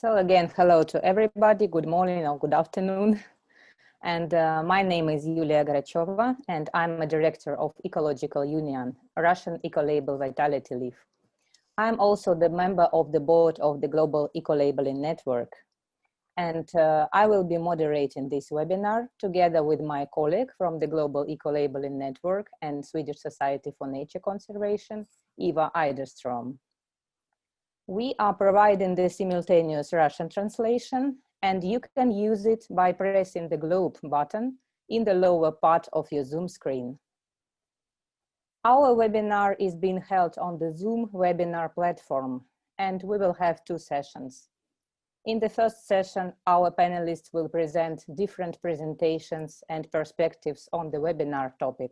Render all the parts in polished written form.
So again, hello to everybody, good morning or good afternoon. And my name is Yulia Gracheva, and I'm a director of Ecological Union, a Russian eco-label vitality leaf. I'm also the member of the board of the Global Eco-Labeling Network. And I will be moderating this webinar together with my colleague from the Global Eco-Labeling Network and Swedish Society for Nature Conservation, Eva Eiderstrom. We are providing the simultaneous Russian translation, and you can use it by pressing the globe button in the lower part of your Zoom screen. Our webinar is being held on the Zoom webinar platform, and we will have two sessions. In the first session, our panelists will present different presentations and perspectives on the webinar topic.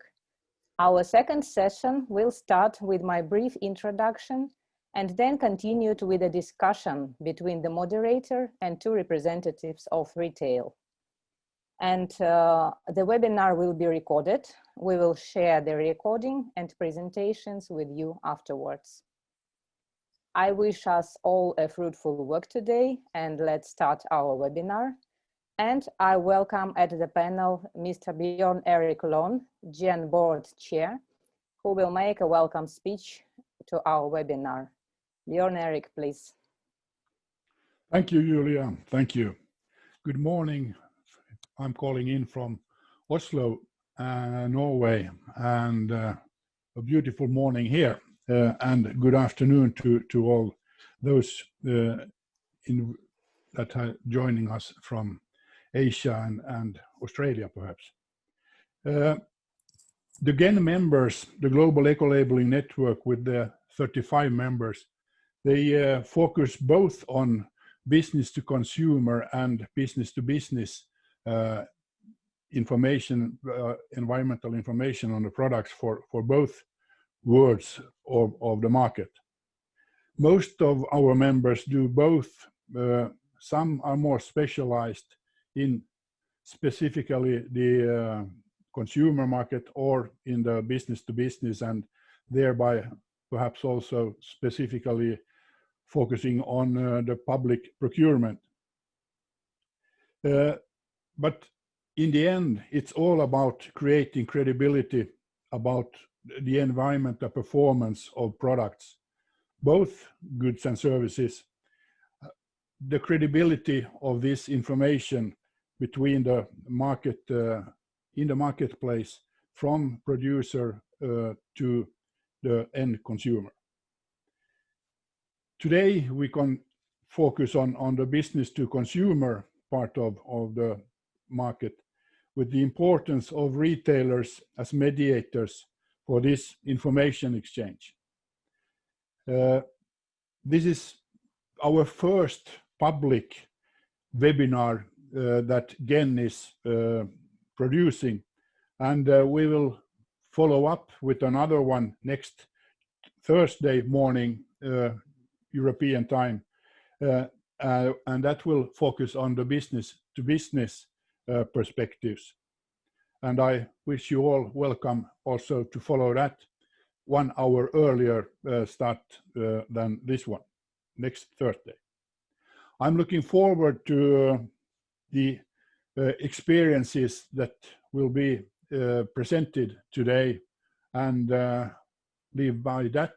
Our second session will start with my brief introduction and then continued with a discussion between the moderator and two representatives of retail. And the webinar will be recorded. We will share the recording and presentations with you afterwards. I wish us all a fruitful work today, and let's start our webinar. And I welcome at the panel Mr. Björn Erik Lohn, Gen Board Chair, who will make a welcome speech to our webinar. Björn Erik, please. Thank you, Yulia. Thank you. Good morning. I'm calling in from Oslo, Norway, and a beautiful morning here. And good afternoon to all those that are joining us from Asia and Australia, perhaps. The GEN members, the Global Eco-Labeling Network with the 35 members, they focus both on business to consumer and business to business information, environmental information on the products for both worlds of the market. Most of our members do both. Some are more specialized in specifically the consumer market or in the business to business, and thereby perhaps also specifically focusing on the public procurement. But in the end, it's all about creating credibility about the environmental performance of products, both goods and services. The credibility of this information between the market, in the marketplace, from producer to the end consumer. Today, we can focus on the business to consumer part of the market, with the importance of retailers as mediators for this information exchange. This is our first public webinar that GEN is producing, and we will follow up with another one next Thursday morning, European time, and that will focus on the business to business perspectives. And I wish you all welcome also to follow that 1 hour earlier start than this one, next Thursday. I'm looking forward to the experiences that will be presented today, and leave by that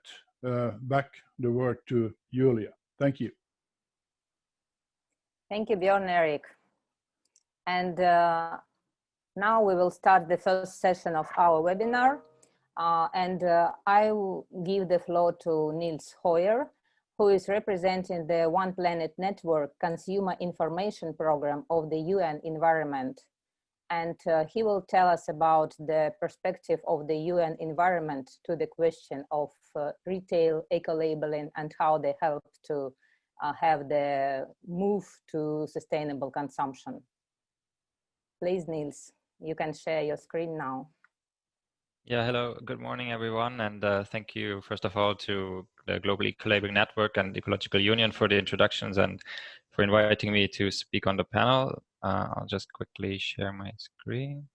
back the word to Yulia. Thank you. Thank you, Björn Erik. And now we will start the first session of our webinar. I will give the floor to Nils Heuer, who is representing the One Planet Network Consumer Information Program of the UN Environment. And he will tell us about the perspective of the UN Environment to the question of retail eco-labeling and how they help to have the move to sustainable consumption. Please, Nils, you can share your screen now. Yeah, hello, good morning, everyone. And thank you, first of all, to the Global Eco-Labeling Network and Ecological Union for the introductions and for inviting me to speak on the panel. I'll just quickly share my screen.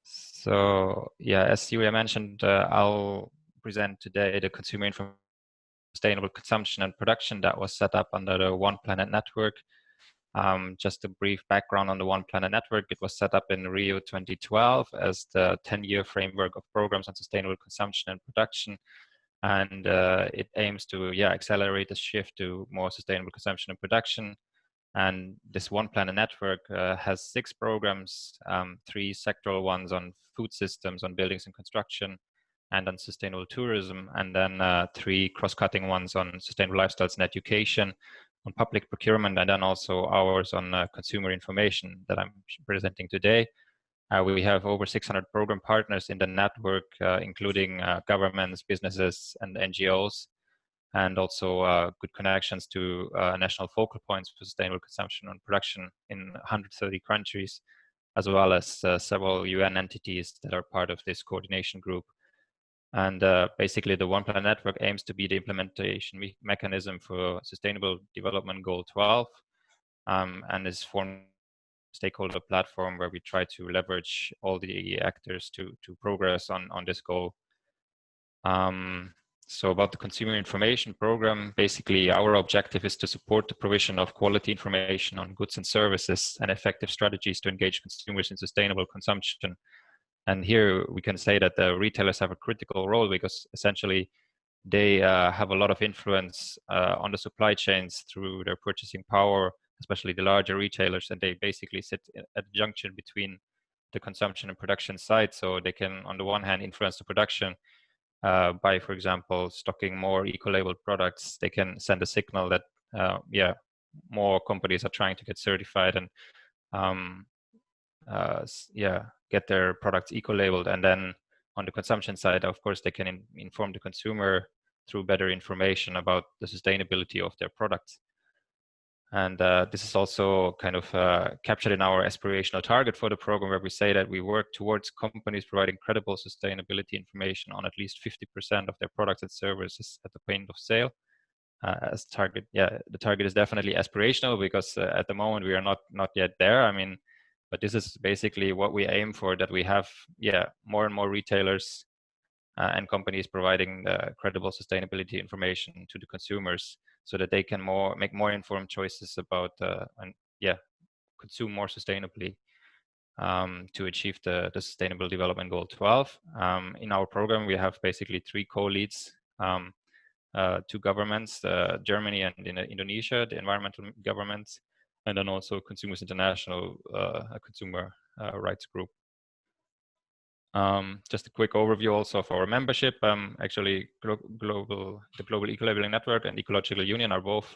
So, yeah, as Yulia mentioned, I'll present today the consumer information sustainable consumption and production that was set up under the One Planet Network. Just a brief background on the One Planet Network. It was set up in Rio 2012 as the 10-year framework of programs on sustainable consumption and production. And it aims to accelerate the shift to more sustainable consumption and production. And this One Planet Network has 6 programs, 3 sectoral ones on food systems, on buildings and construction, and on sustainable tourism, and then 3 cross-cutting ones on sustainable lifestyles and education, on public procurement, and then also ours on consumer information that I'm presenting today. We have over 600 program partners in the network, including governments, businesses, and NGOs, and also good connections to national focal points for sustainable consumption and production in 130 countries, as well as several UN entities that are part of this coordination group. And basically, the One Planet Network aims to be the implementation mechanism for Sustainable Development Goal 12, and is formed stakeholder platform where we try to leverage all the actors to progress on this goal. So about the consumer information program, basically our objective is to support the provision of quality information on goods and services and effective strategies to engage consumers in sustainable consumption. And here we can say that the retailers have a critical role because essentially they have a lot of influence on the supply chains through their purchasing power, especially the larger retailers, and they basically sit at the junction between the consumption and production side. So they can, on the one hand, influence the production by, for example, stocking more eco-labeled products. They can send a signal that, more companies are trying to get certified and get their products eco-labeled. And then on the consumption side, of course, they can inform the consumer through better information about the sustainability of their products. And this is also kind of captured in our aspirational target for the program, where we say that we work towards companies providing credible sustainability information on at least 50% of their products and services at the point of sale. As target, the target is definitely aspirational because at the moment we are not yet there. I mean, but this is basically what we aim for, that we have more and more retailers and companies providing credible sustainability information to the consumers, so that they can make more informed choices about consume more sustainably to achieve the Sustainable Development Goal 12. In our program, we have basically 3 co-leads, 2 governments, Germany and Indonesia, the environmental governments, and then also Consumers International, a consumer rights group. Just a quick overview also of our membership. Actually, the Global Eco-Labeling Network and Ecological Union are both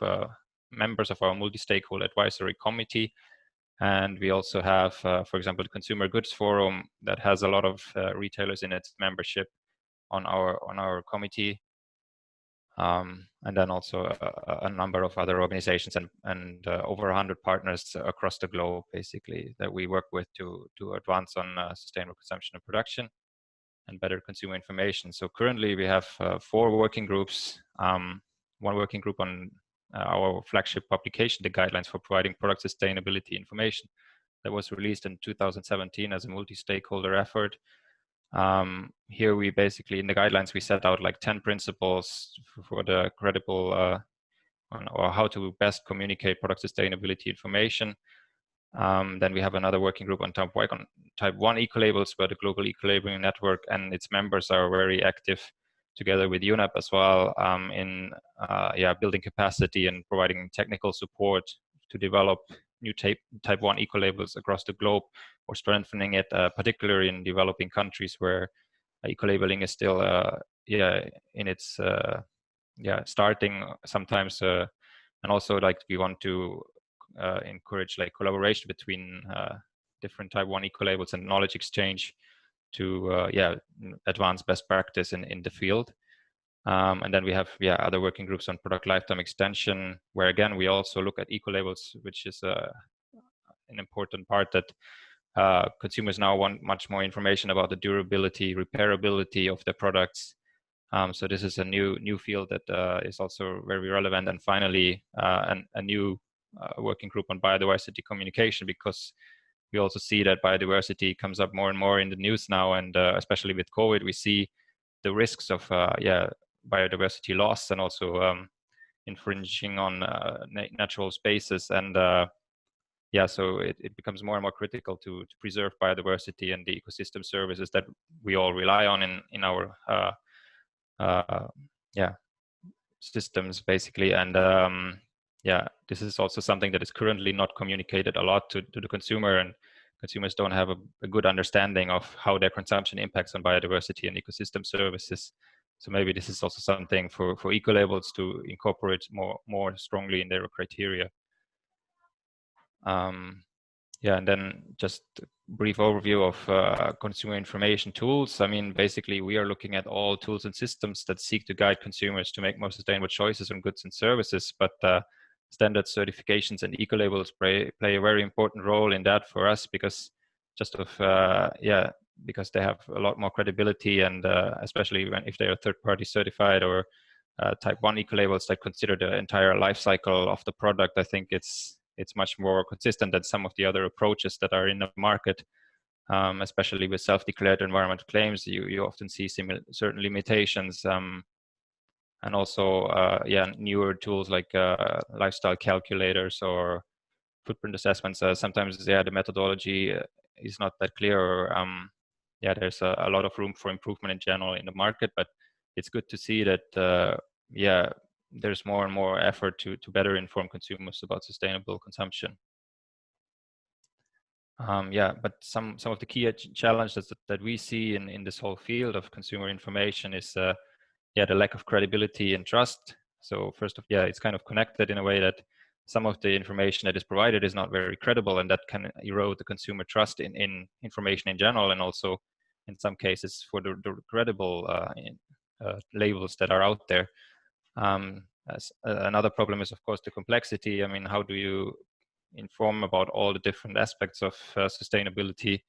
members of our multi-stakeholder advisory committee. And we also have, for example, the Consumer Goods Forum that has a lot of retailers in its membership on our committee. And then also a number of other organizations and over 100 partners across the globe, basically, that we work with to advance on sustainable consumption and production and better consumer information. So currently we have 4 working groups. One working group on our flagship publication, the Guidelines for Providing Product Sustainability Information, that was released in 2017 as a multi-stakeholder effort. Here we basically, in the guidelines, we set out like 10 principles for the credible or how to best communicate product sustainability information. Then we have another working group on type 1 eco-labels, where the Global Eco-Labeling Network and its members are very active together with UNEP as well in building capacity and providing technical support to develop new type 1 eco-labels across the globe, or strengthening it, particularly in developing countries where eco-labeling is still in its starting sometimes, and also like we want to encourage like collaboration between different type 1 eco-labels and knowledge exchange to advance best practice in the field. And then we have other working groups on product lifetime extension, where again we also look at eco-labels, which is an important part that consumers now want much more information about the durability, repairability of the products. So this is a new field that is also very relevant. And finally, a new working group on biodiversity communication, because we also see that biodiversity comes up more and more in the news now, and especially with COVID, we see the risks of biodiversity loss and also infringing on natural spaces. And yeah, so it becomes more and more critical to preserve biodiversity and the ecosystem services that we all rely on in our yeah, systems basically. And yeah, this is also something that is currently not communicated a lot to the consumer, and consumers don't have a good understanding of how their consumption impacts on biodiversity and ecosystem services. So maybe this is also something for Ecolabels to incorporate more strongly in their criteria. Yeah, and then just a brief overview of consumer information tools. I mean, basically, we are looking at all tools and systems that seek to guide consumers to make more sustainable choices on goods and services. But standard certifications and ecolabels play a very important role in that for us, because just of yeah, because they have a lot more credibility, and especially if they are third-party certified or type 1 ecolabels that consider the entire life cycle of the product. I think it's much more consistent than some of the other approaches that are in the market, especially with self-declared environmental claims. You often see certain limitations, and also yeah, newer tools like lifestyle calculators or footprint assessments. Sometimes yeah, the methodology is not that clear, or yeah, there's a lot of room for improvement in general in the market. But it's good to see that yeah, there's more and more effort to better inform consumers about sustainable consumption. Yeah, but some of the key challenges that we see in this whole field of consumer information is yeah, the lack of credibility and trust. So first of yeah, it's kind of connected in a way that some of the information that is provided is not very credible, and that can erode the consumer trust in information in general, and also in some cases for the credible labels that are out there. Another problem is, of course, the complexity. I mean, how do you inform about all the different aspects of sustainability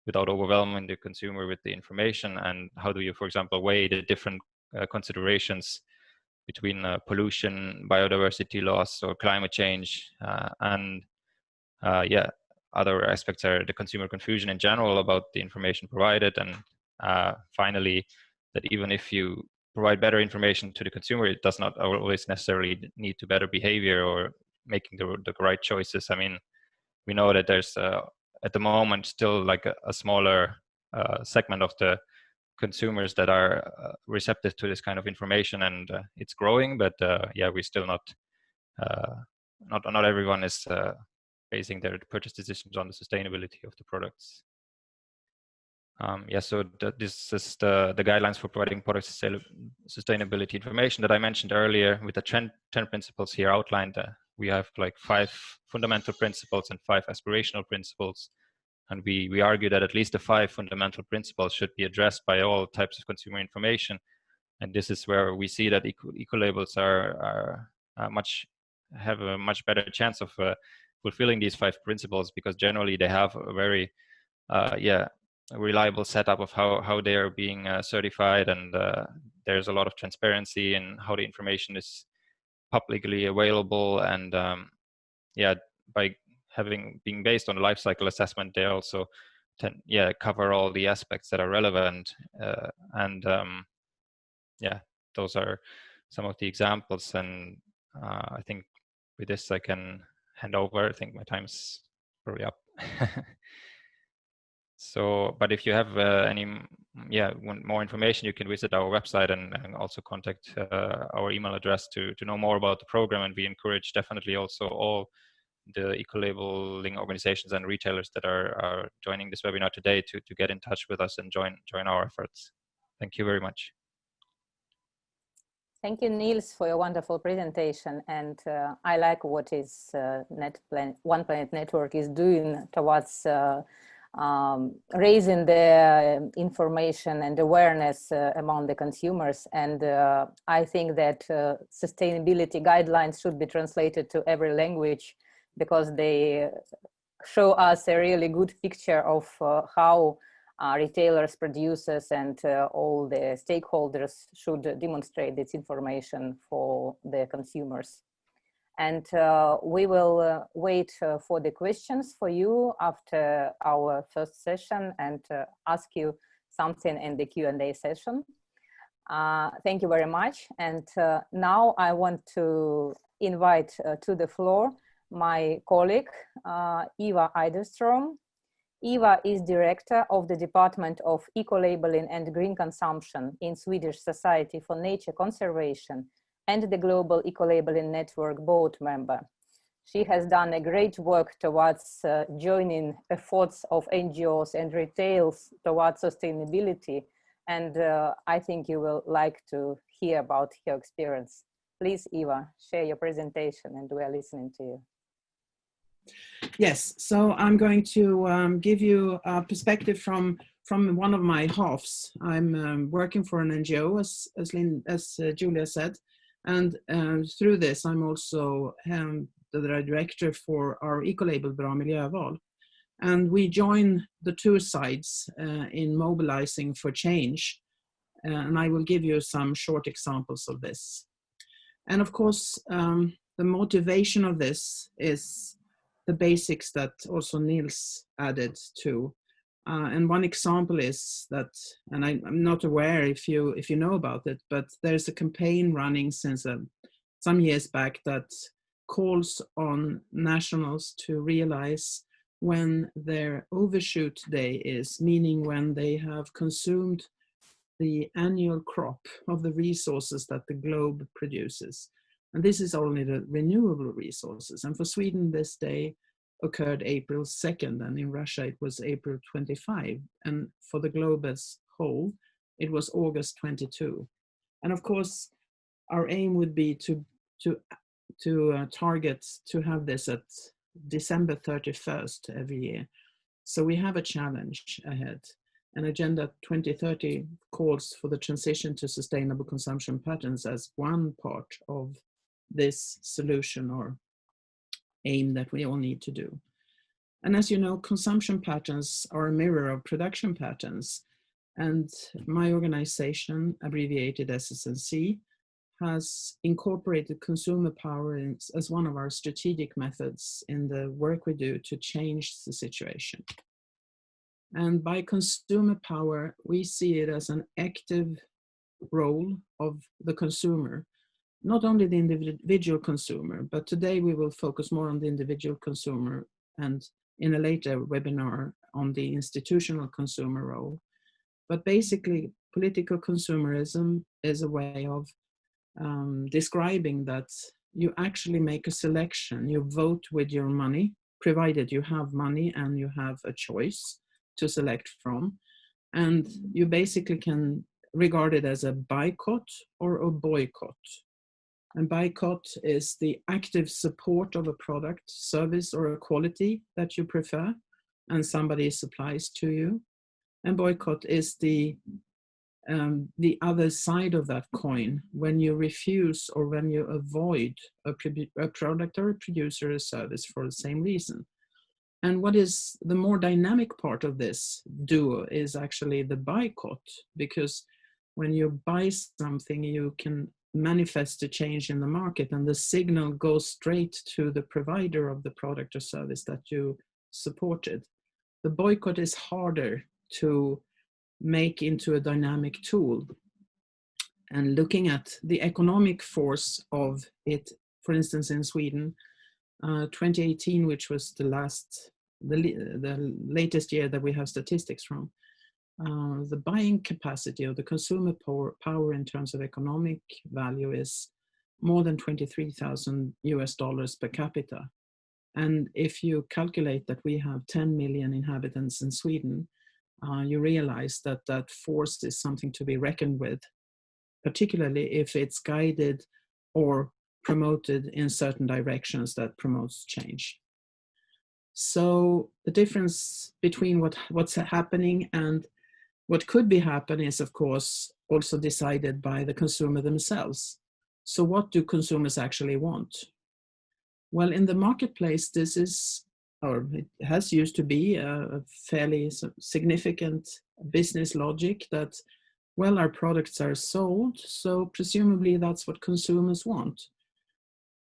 without overwhelming the consumer with the information? And how do you, for example, weigh the different considerations between pollution, biodiversity loss, or climate change, and yeah, other aspects are the consumer confusion in general about the information provided. And finally, that even if you provide better information to the consumer, it does not always necessarily need to better behavior or making the right choices. I mean, we know that there's at the moment still like a smaller segment of the consumers that are receptive to this kind of information, and it's growing. But yeah, we still not everyone is basing their purchase decisions on the sustainability of the products. Yeah, so this is the guidelines for providing product sustainability information that I mentioned earlier, with the 10 principles here outlined. We have like 5 fundamental principles and 5 aspirational principles. And we argue that at least the 5 fundamental principles should be addressed by all types of consumer information. And this is where we see that ecolabels have a much better chance of fulfilling these 5 principles, because generally they have a very yeah, a reliable setup of how they are being certified, and there's a lot of transparency in how the information is publicly available. And yeah, by being based on a life cycle assessment, they also cover all the aspects that are relevant. And yeah, those are some of the examples. And I think with this I can hand over. I think my time's probably up. So, but if you have any want more information, you can visit our website and also contact our email address to know more about the program. And we encourage definitely also all the eco-labeling organizations and retailers that are joining this webinar today to get in touch with us and join our efforts. Thank you very much. Thank you, Nils, for your wonderful presentation. And I like what is One Planet Network is doing towards raising the information and awareness among the consumers. And I think that sustainability guidelines should be translated to every language, because they show us a really good picture of how retailers, producers, and all the stakeholders should demonstrate this information for the consumers. And we will wait for the questions for you after our first session, and ask you something in the Q&A session. Thank you very much. And now I want to invite to the floor my colleague, Eva Eiderstrom. Eva is director of the Department of Eco-Labeling and Green Consumption in Swedish Society for Nature Conservation and the Global Eco-Labeling Network board member. She has done a great work towards joining efforts of NGOs and retailers towards sustainability. And I think you will like to hear about her experience. Please, Eva, share your presentation and we are listening to you. Yes, so I'm going to give you a perspective from one of my halves. I'm working for an NGO, as Julia said, and through this I'm also the director for our Ecolabel Bra Miljöval. And we join the two sides in mobilizing for change. And I will give you some short examples of this. And of course, the motivation of this is the basics that also Nils added to. And one example is that, and I'm not aware if you know about it, but there's a campaign running since some years back that calls on nationals to realize when their overshoot day is, meaning when they have consumed the annual crop of the resources that the globe produces. And this is only the renewable resources. And for Sweden, this day occurred April 2nd, and in Russia it was April 25. And for the globe as whole, it was August 22. And of course, our aim would be to target to have this at December 31st every year. So we have a challenge ahead. And Agenda 2030 calls for the transition to sustainable consumption patterns as one part of this solution or aim that we all need to do. And as you know, consumption patterns are a mirror of production patterns. And my organization, abbreviated SSNC, has incorporated consumer power as one of our strategic methods in the work we do to change the situation. And by consumer power, we see it as an active role of the consumer, not only the individual consumer, but today we will focus more on the individual consumer and in a later webinar on the institutional consumer role. But basically, political consumerism is a way of describing that you actually make a selection. You vote with your money, provided you have money and you have a choice to select from. And you basically can regard it as a boycott or a boycott. And boycott is the active support of a product, service, or a quality that you prefer and somebody supplies to you. And boycott is the other side of that coin, when you refuse or when you avoid a product or a producer or a service for the same reason. And what is the more dynamic part of this duo is actually the boycott, because when you buy something, you can manifest a change in the market and the signal goes straight to the provider of the product or service that you supported. The boycott is harder to make into a dynamic tool. And looking at the economic force of it, for instance, in Sweden, 2018, which was the latest year that we have statistics from, the buying capacity of the consumer power in terms of economic value is more than $23,000 per capita. And if you calculate that we have 10 million inhabitants in Sweden, you realize that that force is something to be reckoned with, particularly if it's guided or promoted in certain directions that promotes change. So the difference between what's happening and what could be happening is, of course, also decided by the consumer themselves. So what do consumers actually want? Well, in the marketplace, this is, or it has used to be, a fairly significant business logic that, well, our products are sold, so presumably that's what consumers want.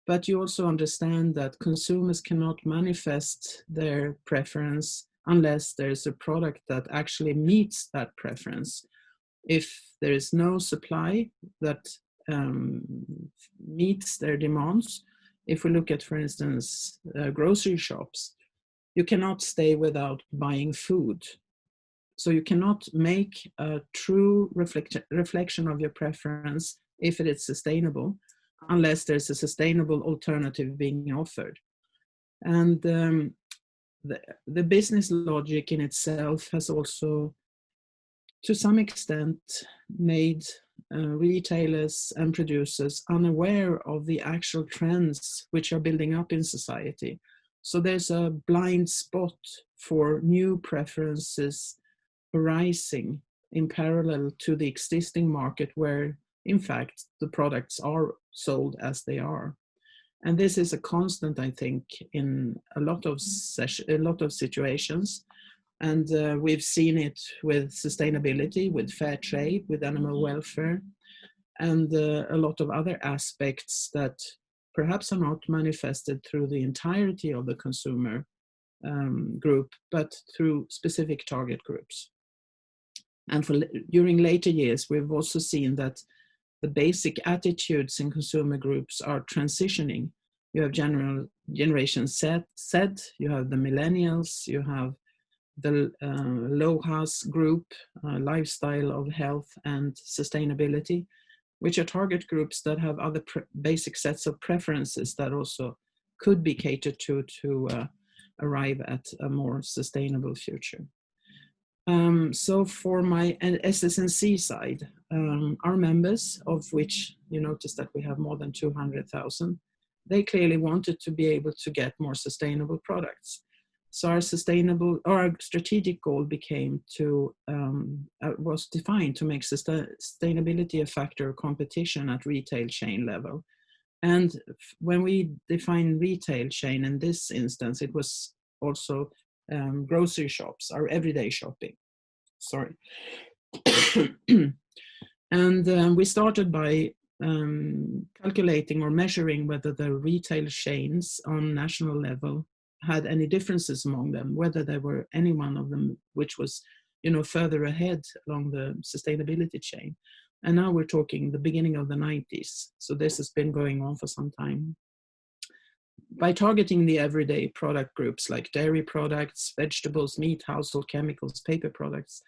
But you also understand that consumers cannot manifest their preference unless there's a product that actually meets that preference. If there is no supply that meets their demands, if we look at, for instance, grocery shops, you cannot stay without buying food. So you cannot make a true reflection of your preference if it is sustainable, unless there's a sustainable alternative being offered. And the business logic in itself has also, to some extent, made retailers and producers unaware of the actual trends which are building up in society. So there's a blind spot for new preferences arising in parallel to the existing market, where in fact the products are sold as they are. And this is a constant, I think, in a lot of situations. And we've seen it with sustainability, with fair trade, with animal welfare, and a lot of other aspects that perhaps are not manifested through the entirety of the consumer group, but through specific target groups. And during later years, we've also seen that the basic attitudes in consumer groups are transitioning. You have Generation Z, you have the millennials, you have the LOHAS group, lifestyle of health and sustainability, which are target groups that have other basic sets of preferences that also could be catered to arrive at a more sustainable future. So for my SS&C side, our members, of which you notice that we have more than 200,000, they clearly wanted to be able to get more sustainable products. So our strategic goal was defined to make sustainability a factor of competition at retail chain level. And when we define retail chain in this instance, it was also grocery shops, our everyday shopping. Sorry. And we started by calculating or measuring whether the retail chains on national level had any differences among them, whether there were any one of them which was, further ahead along the sustainability chain. And now we're talking the beginning of the 90s. So this has been going on for some time. By targeting the everyday product groups like dairy products, vegetables, meat, household chemicals, paper products,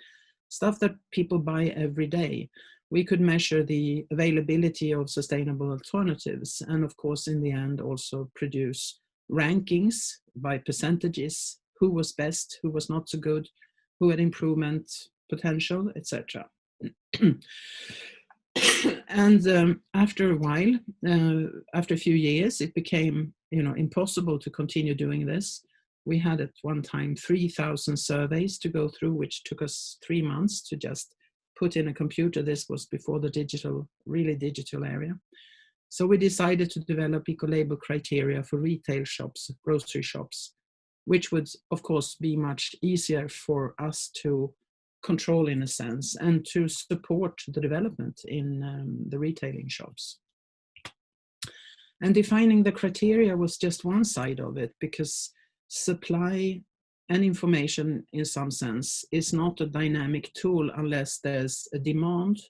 stuff that people buy every day, we could measure the availability of sustainable alternatives, and of course, in the end, also produce rankings by percentages, who was best, who was not so good, who had improvement potential, etc. And after a while, after a few years, it became impossible to continue doing this. We had at one time 3,000 surveys to go through, which took us 3 months to just put in a computer. This was before the really digital area. So we decided to develop eco-label criteria for retail shops, grocery shops, which would, of course, be much easier for us to control in a sense and to support the development in the retailing shops. And defining the criteria was just one side of it, because supply and information in some sense is not a dynamic tool unless there's a demand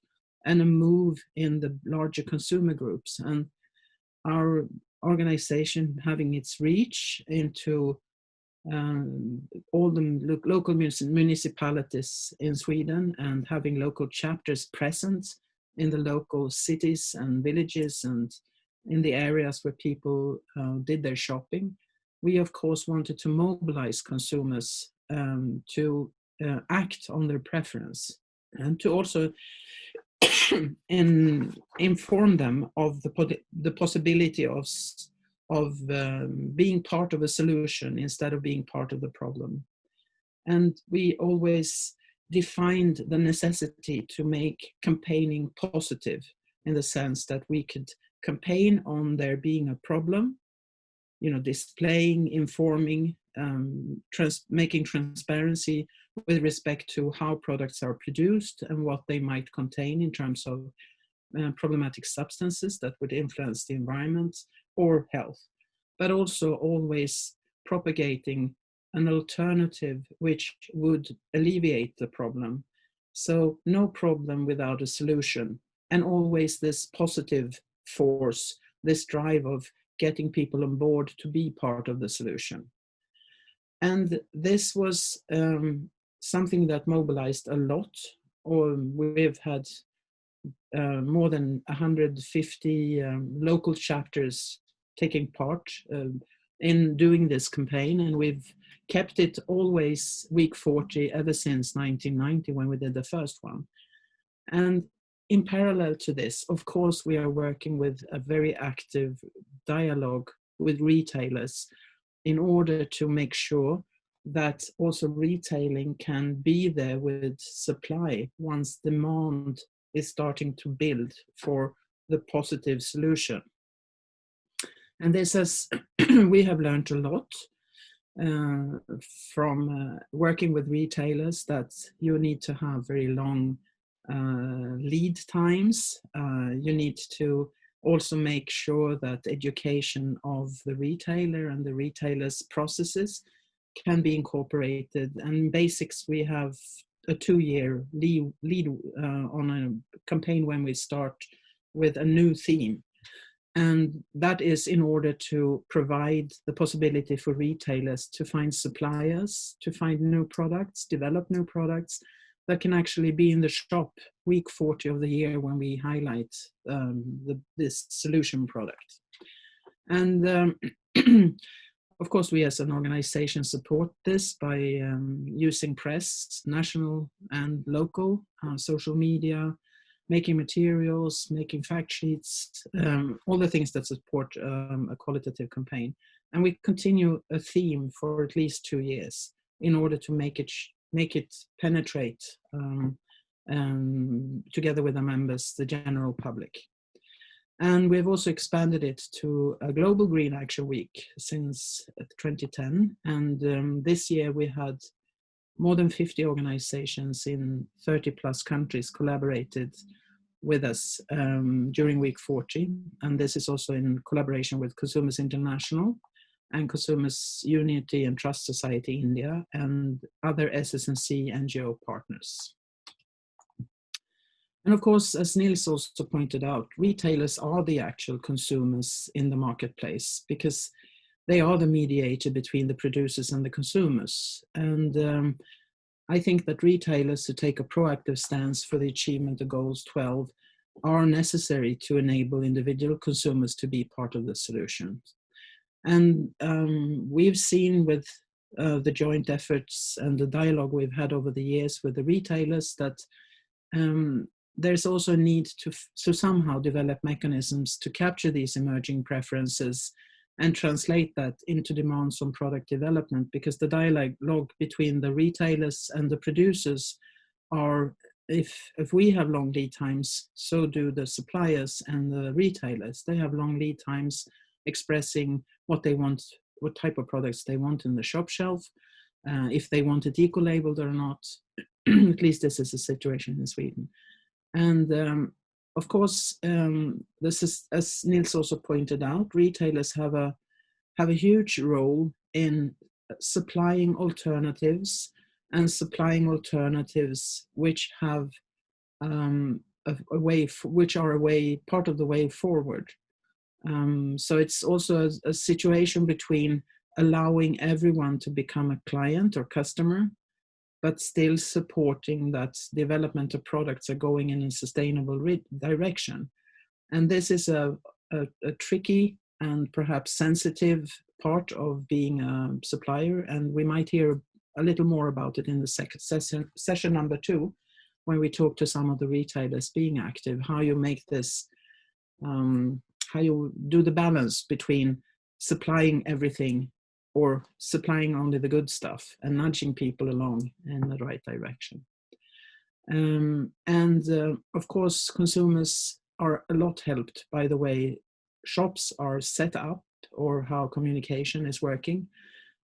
and a move in the larger consumer groups. And our organization having its reach into all the local municipalities in Sweden and having local chapters present in the local cities and villages and in the areas where people did their shopping, we of course wanted to mobilize consumers to act on their preference and to also inform them of the possibility of being part of a solution instead of being part of the problem. And we always defined the necessity to make campaigning positive, in the sense that we could campaign on there being a problem, displaying, informing, making transparency with respect to how products are produced and what they might contain in terms of problematic substances that would influence the environment or health, but also always propagating an alternative which would alleviate the problem So no problem without a solution, and always this positive force, this drive of getting people on board to be part of the solution. And this was something that mobilized a lot. Or we've had more than 150 local chapters taking part in doing this campaign, and we've kept it always week 40 ever since 1990 when we did the first one. And in parallel to this, of course, we are working with a very active dialogue with retailers in order to make sure that also retailing can be there with supply once demand is starting to build for the positive solution. And this has, we have learned a lot from working with retailers, that you need to have very long lead times. You need to also make sure that education of the retailer and the retailer's processes can be incorporated. And in basics, we have a 2-year lead on a campaign when we start with a new theme. And that is in order to provide the possibility for retailers to find suppliers, to find new products, develop new products that can actually be in the shop week 40 of the year when we highlight this solution product. And of course, we as an organization support this by using press, national and local, social media, making materials, making fact sheets, all the things that support a qualitative campaign. And we continue a theme for at least 2 years in order to make it penetrate together with the members, the general public. And we've also expanded it to a Global Green Action Week since 2010. And this year we had more than 50 organizations in 30 plus countries collaborated with us during week 40. And this is also in collaboration with Consumers International and Consumers Unity and Trust Society India and other SS&C NGO partners. And of course, as Nils also pointed out, retailers are the actual consumers in the marketplace because they are the mediator between the producers and the consumers. And I think that retailers who take a proactive stance for the achievement of goals 12 are necessary to enable individual consumers to be part of the solution. And we've seen with the joint efforts and the dialogue we've had over the years with the retailers that there's also a need to somehow develop mechanisms to capture these emerging preferences and translate that into demands on product development, because the dialogue between the retailers and the producers are, if we have long lead times, so do the suppliers and the retailers. They have long lead times expressing what they want, what type of products they want in the shop shelf, if they want it eco-labeled or not. At least this is the situation in Sweden. And of course, this is, as Nils also pointed out, retailers have a huge role in supplying alternatives and supplying alternatives which have which are part of the way forward. So it's also a situation between allowing everyone to become a client or customer, but still supporting that development of products are going in a sustainable direction. And this is a tricky and perhaps sensitive part of being a supplier. And we might hear a little more about it in the second session number 2, when we talk to some of the retailers being active, how you make this, how you do the balance between supplying everything or supplying only the good stuff and nudging people along in the right direction. Of course, consumers are a lot helped by the way shops are set up or how communication is working.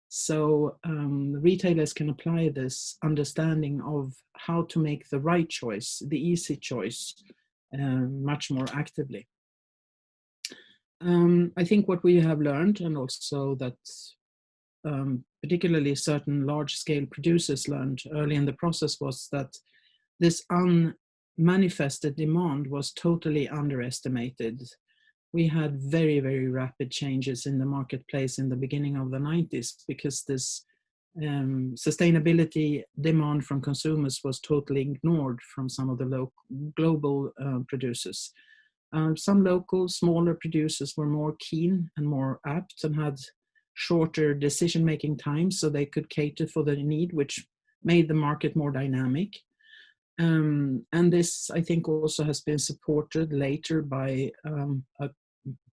So retailers can apply this understanding of how to make the right choice, the easy choice, much more actively. I think what we have learned, and also that particularly certain large-scale producers learned early in the process, was that this unmanifested demand was totally underestimated. We had very, very rapid changes in the marketplace in the beginning of the 90s because this sustainability demand from consumers was totally ignored from some of the global producers. Some local, smaller producers were more keen and more apt and had shorter decision-making times, so they could cater for the need, which made the market more dynamic. And this, I think, also has been supported later by a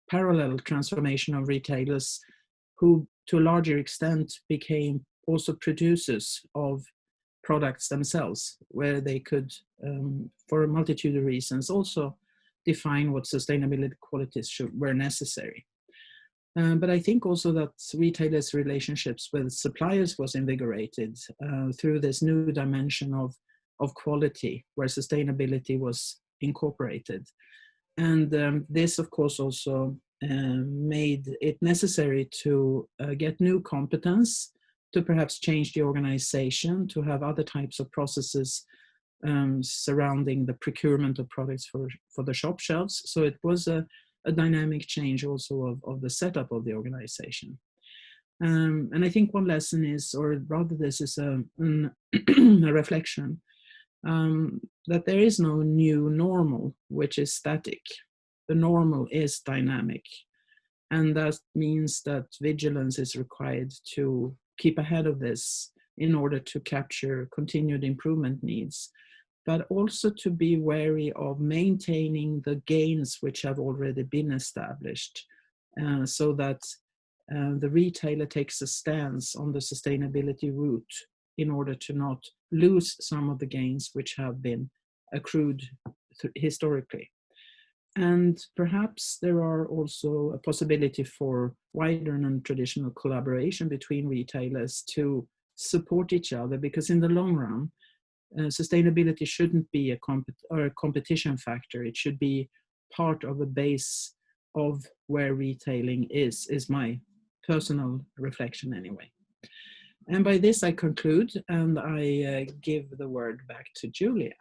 parallel transformation of retailers who, to a larger extent, became also producers of products themselves, where they could, for a multitude of reasons, also define what sustainability qualities were necessary. But I think also that retailers' relationships with suppliers was invigorated through this new dimension of quality, where sustainability was incorporated. And this, of course, also made it necessary to get new competence, to perhaps change the organization, to have other types of processes surrounding the procurement of products for the shop shelves. So it was a dynamic change also of the setup of the organization. And I think one lesson is, or rather this is a reflection, that there is no new normal, which is static. The normal is dynamic. And that means that vigilance is required to keep ahead of this in order to capture continued improvement needs, but also to be wary of maintaining the gains which have already been established, so that the retailer takes a stance on the sustainability route in order to not lose some of the gains which have been accrued historically. And perhaps there are also a possibility for wider non-traditional collaboration between retailers to support each other, because in the long run, sustainability shouldn't be a competition factor. It should be part of the base of where retailing is my personal reflection anyway. And by this I conclude, and I give the word back to Julia.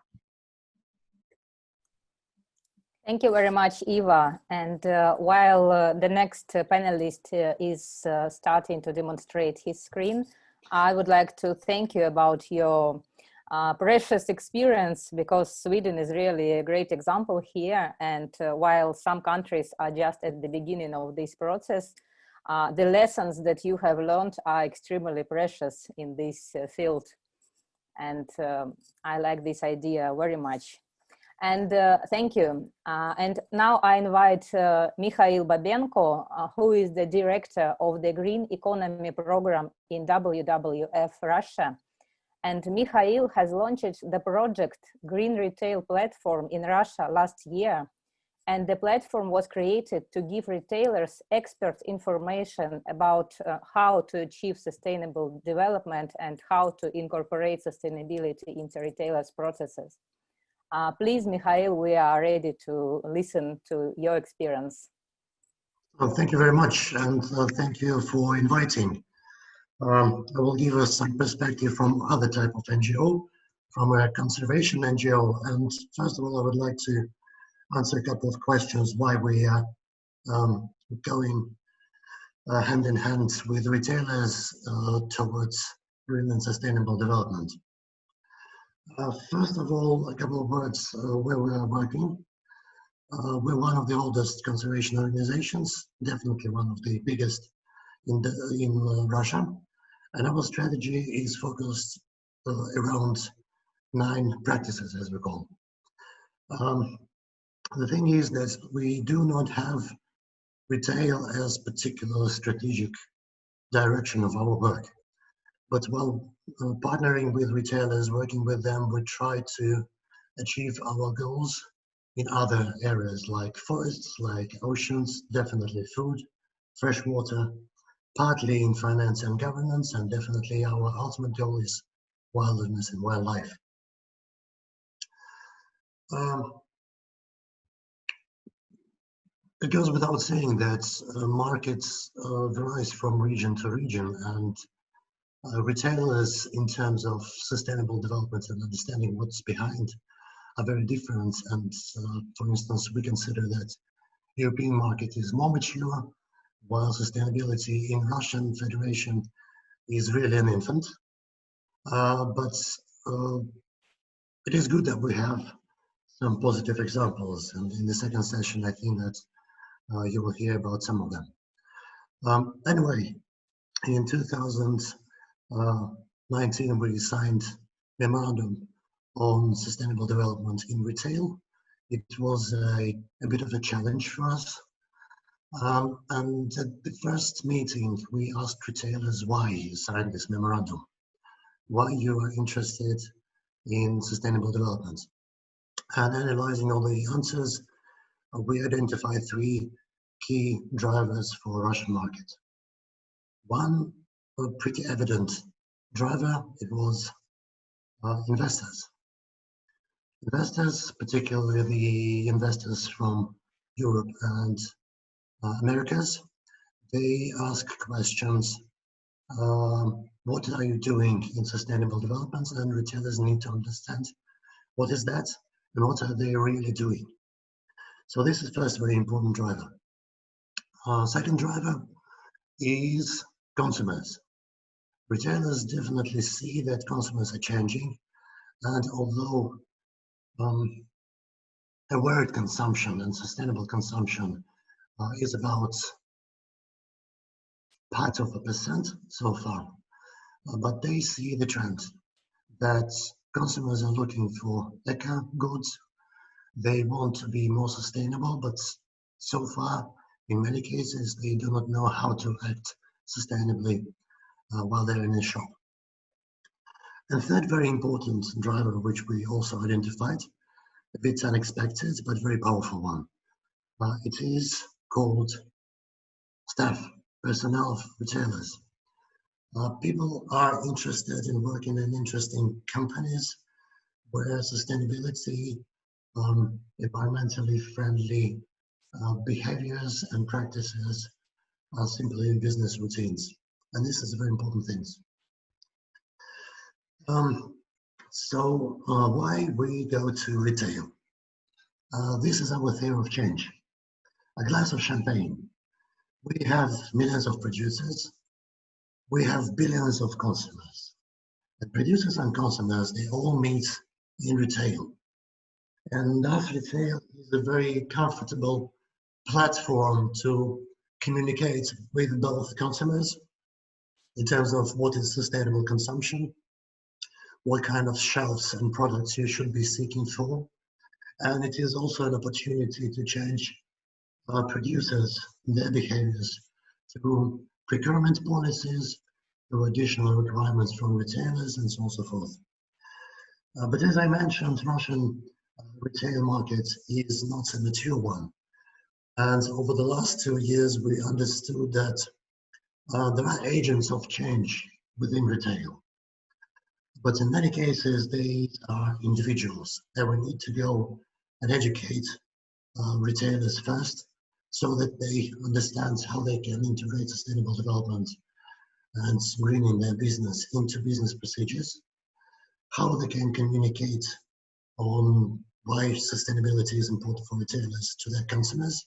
Thank you very much, Eva. And while the next panelist is starting to demonstrate his screen, I would like to thank you about your precious experience, because Sweden is really a great example here. And while some countries are just at the beginning of this process, the lessons that you have learned are extremely precious in this field. And I like this idea very much. And thank you. And now I invite Mikhail Babenko, who is the director of the Green Economy program in WWF Russia. And Mikhail has launched the project Green Retail Platform in Russia last year. And the platform was created to give retailers expert information about how to achieve sustainable development and how to incorporate sustainability into retailers' processes. Please, Mikhail, we are ready to listen to your experience. Well, thank you very much, and thank you for inviting. I will give us some perspective from other type of NGO, from a conservation NGO. And first of all, I would like to answer a couple of questions why we are going hand in hand with retailers towards green and sustainable development. First of all, a couple of words where we are working. We're one of the oldest conservation organizations, definitely one of the biggest in Russia. And our strategy is focused around 9 practices, as we call. The thing is that we do not have retail as particular strategic direction of our work. But while partnering with retailers, working with them, we try to achieve our goals in other areas like forests, like oceans, definitely food, fresh water, partly in finance and governance, and definitely our ultimate goal is wilderness and wildlife. It goes without saying that markets varies from region to region, and retailers in terms of sustainable development and understanding what's behind are very different. And for instance, we consider that European market is more mature, while sustainability in Russian Federation is really an infant. But it is good that we have some positive examples. And in the second session, I think that you will hear about some of them. Anyway, in 2019, we signed memorandum on sustainable development in retail. It was a bit of a challenge for us. And at the first meeting, we asked retailers why you signed this memorandum, why you are interested in sustainable development. And analyzing all the answers, we identified 3 key drivers for Russian market. One, a pretty evident driver, it was investors. Investors, particularly the investors from Europe and Americas, they ask questions, what are you doing in sustainable development? And retailers need to understand what is that and what are they really doing. So this is first very important driver. Second driver is consumers. Retailers definitely see that consumers are changing, and although aware consumption and sustainable consumption is about part of 1% so far, but they see the trend that consumers are looking for eco goods. They want to be more sustainable, but so far, in many cases, they do not know how to act sustainably while they're in a shop. And third very important driver, which we also identified, a bit unexpected, but very powerful one. It is called staff, personnel of retailers. People are interested in working in interesting companies where sustainability, environmentally friendly behaviors and practices are simply business routines. And this is a very important thing. So why we go to retail? This is our theory of change. A glass of champagne. We have millions of producers. We have billions of consumers. And producers and consumers, they all meet in retail. And that retail is a very comfortable platform to communicate with both consumers in terms of what is sustainable consumption, what kind of shelves and products you should be seeking for. And it is also an opportunity to change producers, their behaviors through procurement policies, through additional requirements from retailers, and so on and so forth. But as I mentioned, Russian retail market is not a mature one. And over the last 2 years, we understood that there are agents of change within retail. But in many cases, they are individuals, and we need to go and educate retailers first so that they understand how they can integrate sustainable development and greening their business into business procedures, how they can communicate on why sustainability is important for retailers to their consumers,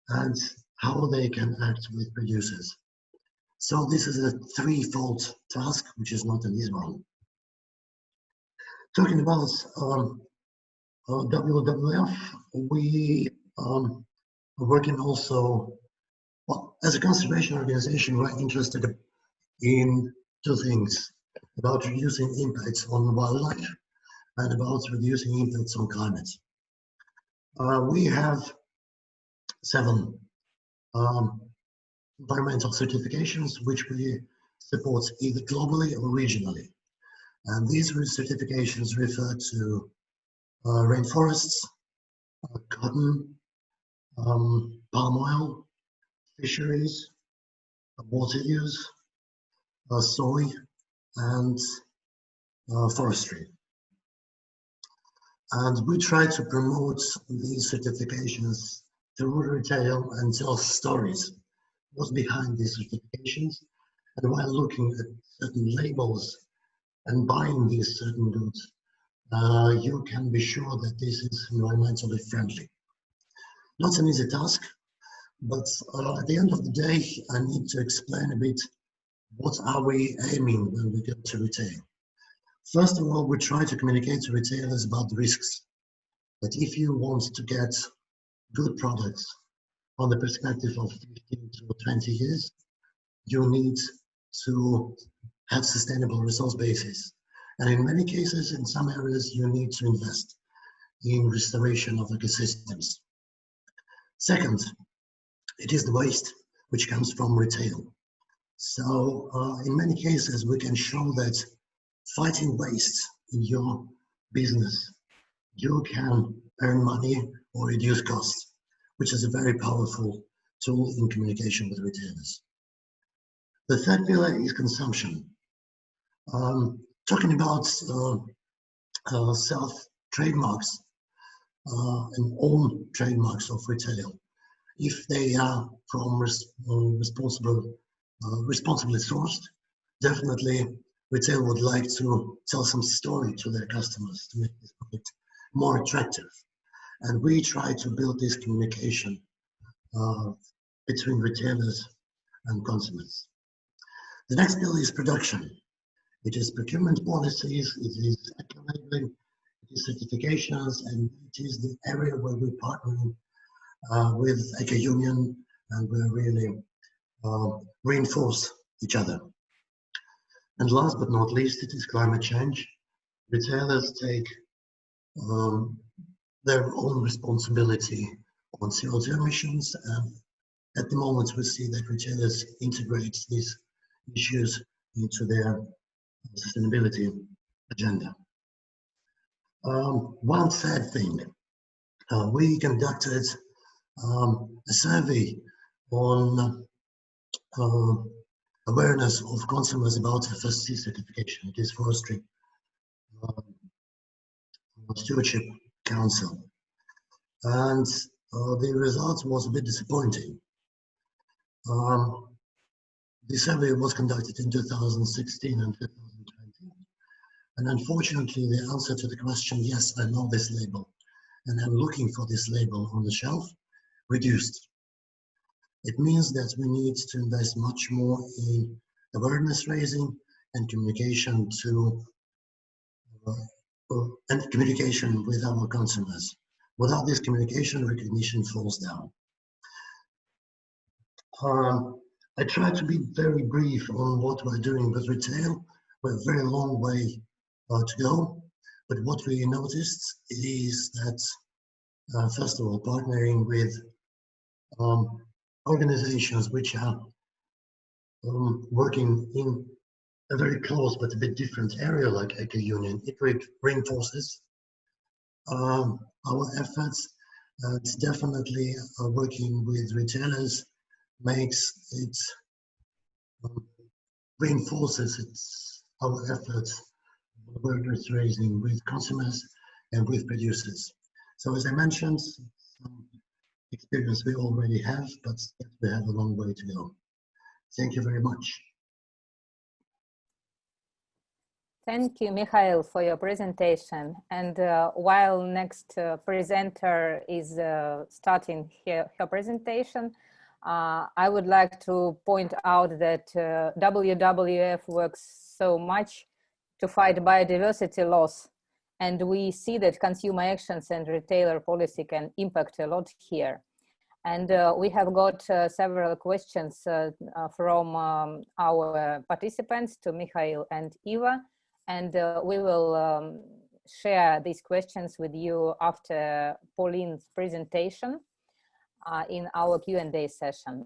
and how they can act with producers. So this is a threefold task, which is not an easy one. Talking about WWF, we are working also, well, as a conservation organization, we're interested in 2 things, about reducing impacts on wildlife and about reducing impacts on climate. We have 7 environmental certifications which we support either globally or regionally. And these certifications refer to rainforests, cotton, palm oil, fisheries, water use, soy, and forestry. And we try to promote these certifications through retail and tell stories, what's behind these certifications, And while looking at certain labels and buying these certain goods, you can be sure that this is environmentally friendly. Not an easy task, but at the end of the day, I need to explain a bit what are we aiming when we go to retail. First of all, we try to communicate to retailers about the risks. That if you want to get good products on the perspective of 15 to 20 years, you need to have sustainable resource bases. And in many cases, in some areas, you need to invest in restoration of ecosystems. Second, it is the waste which comes from retail. So in many cases, we can show that fighting waste in your business, you can earn money or reduce costs, which is a very powerful tool in communication with retailers. The third pillar is consumption. Talking about self-trademarks and own trademarks of retail, if they are from responsibly sourced, definitely retail would like to tell some story to their customers to make this product more attractive. And we try to build this communication between retailers and consumers. The next pillar is production. It is procurement policies, it is eco-labeling, it is certifications, and it is the area where we're partnering with Eco Union, and we really reinforce each other. And last but not least, it is climate change. Retailers take their own responsibility on CO2 emissions, and at the moment we see that retailers integrate these issues into their sustainability agenda. One third thing, we conducted a survey on awareness of consumers about FSC certification. It is Forestry Stewardship Council. And the result was a bit disappointing. The survey was conducted in 2016 and 2020. And unfortunately, the answer to the question, yes, I know this label, and I'm looking for this label on the shelf, reduced. It means that we need to invest much more in awareness raising and communication with our consumers. Without this communication, recognition falls down. I try to be very brief on what we're doing with retail. We're a very long way to go, but what we noticed is that, first of all, partnering with organizations which are working in a very close but a bit different area like Eco Union, it reinforces our efforts. It's definitely working with retailers makes it reinforces our efforts, awareness raising with consumers and with producers. So as I mentioned, some experience we already have, but we have a long way to go. Thank you very much. Thank you, Mikhail, for your presentation. And while next presenter is starting her presentation, I would like to point out that WWF works so much to fight biodiversity loss. And we see that consumer actions and retailer policy can impact a lot here. And we have got several questions from our participants to Mikhail and Eva. And we will share these questions with you after Pauline's presentation in our Q&A session.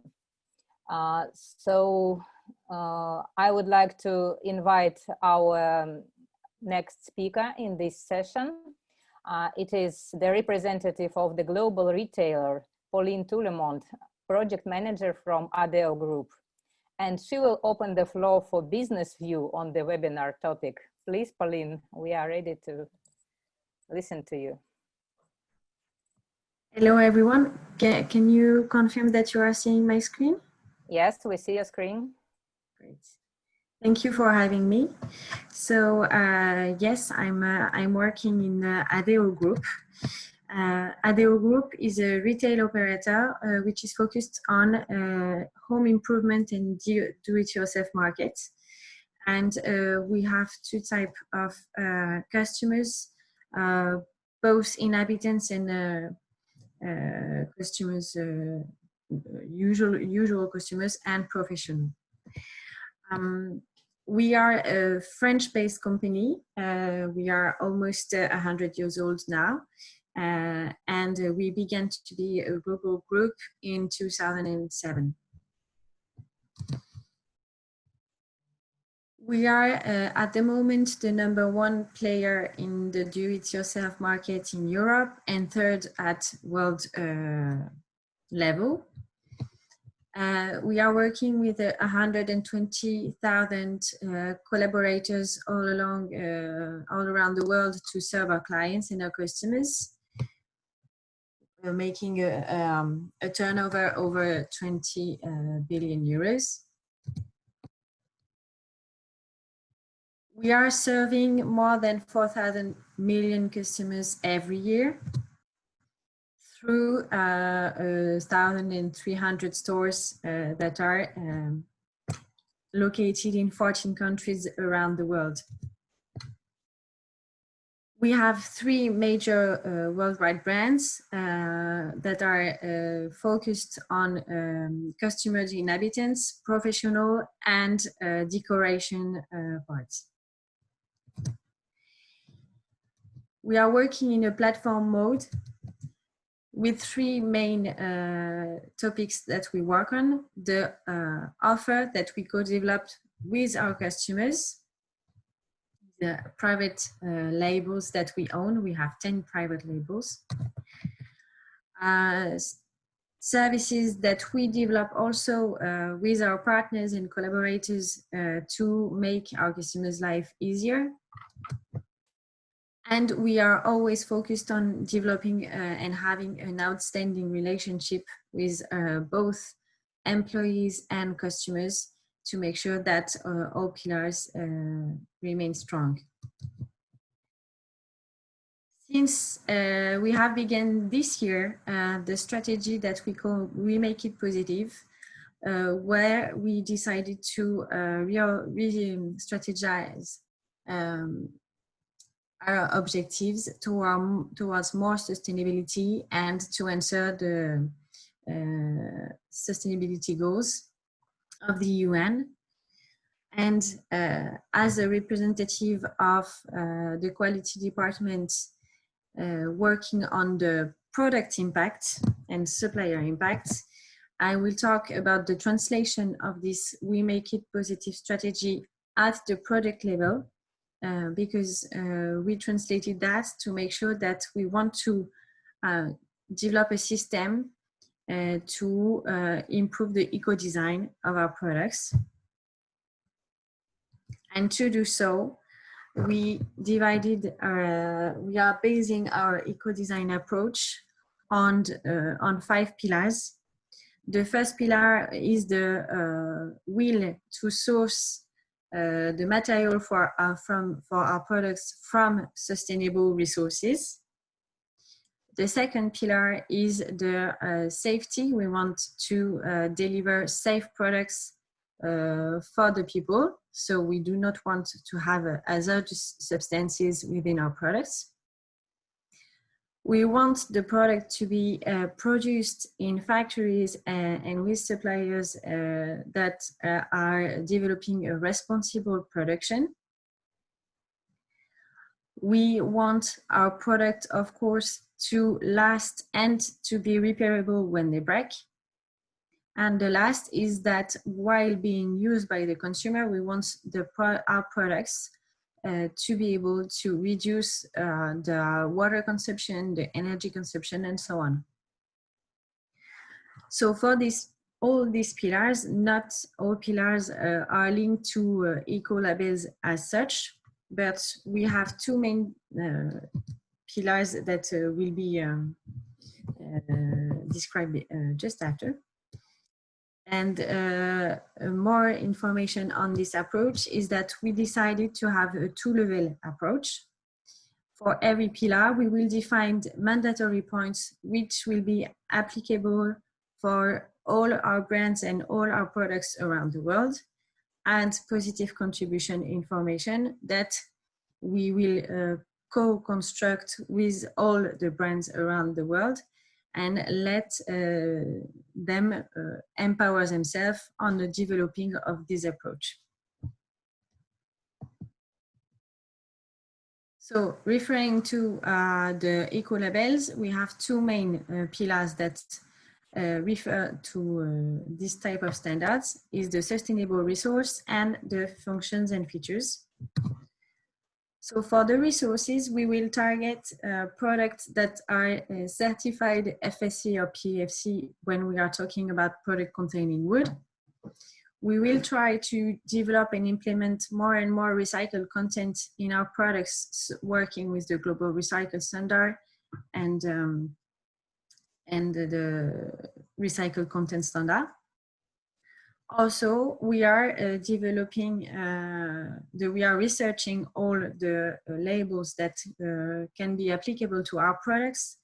So I would like to invite our next speaker in this session. It is the representative of the global retailer, Pauline Toulemonde, project manager from Adeo Group. And she will open the floor for business view on the webinar topic. Please, Pauline, we are ready to listen to you. Hello, everyone. Can you confirm that you are seeing my screen? Yes, we see your screen. Great. Thank you for having me. So yes, I'm working in the Adeo Group. Adeo Group is a retail operator which is focused on home improvement and do-it-yourself markets. And we have two types of customers, both inhabitants and customers, usual customers and professional. We are a French-based company. We are almost 100 years old now. And we began to be a global group in 2007. We are at the moment the #1 player in the do-it-yourself market in Europe and third at world level. We are working with 120,000 collaborators all around the world to serve our clients and our customers. We're making a turnover over 20 billion euros. We are serving more than 4,000 million customers every year through 1,300 stores that are located in 14 countries around the world. We have 3 major worldwide brands that are focused on customers, inhabitants, professional, and decoration parts. We are working in a platform mode with 3 main topics that we work on. The offer that we co-developed with our customers, the private labels that we own. We have 10 private labels. Services that we develop also with our partners and collaborators to make our customers' life easier. And we are always focused on developing and having an outstanding relationship with both employees and customers to make sure that all pillars remain strong. Since we have begun this year, the strategy that we call We Make It Positive, where we decided to re-strategize our objectives towards more sustainability and to answer the sustainability goals of the UN. And as a representative of the quality department working on the product impact and supplier impact, I will talk about the translation of this We Make It Positive strategy at the product level, because we translated that to make sure that we want to develop a system to improve the eco-design of our products. And to do so, we are basing our eco-design approach on 5 pillars. The first pillar is the will to source the material for our products from sustainable resources. The second pillar is the safety. We want to deliver safe products for the people. So we do not want to have hazardous substances within our products. We want the product to be produced in factories and with suppliers that are developing a responsible production. We want our product, of course, to last and to be repairable when they break. And the last is that while being used by the consumer, we want our products to be able to reduce the water consumption, the energy consumption, and so on. So for all these pillars, not all pillars are linked to Ecolabels as such, but we have 2 main pillars that will be described just after. And more information on this approach is that we decided to have a two-level approach. For every pillar, we will define mandatory points which will be applicable for all our brands and all our products around the world, and positive contribution information that we will co-construct with all the brands around the world and let them empower themselves on the developing of this approach. So referring to the Ecolabels, we have two main pillars that refer to this type of standards, is the sustainable resource and the functions and features. So for the resources, we will target products that are certified FSC or PEFC when we are talking about product containing wood. We will try to develop and implement more and more recycled content in our products, working with the global recycle standard and the recycled content standard. Also, we are developing, we are researching all the labels that can be applicable to our products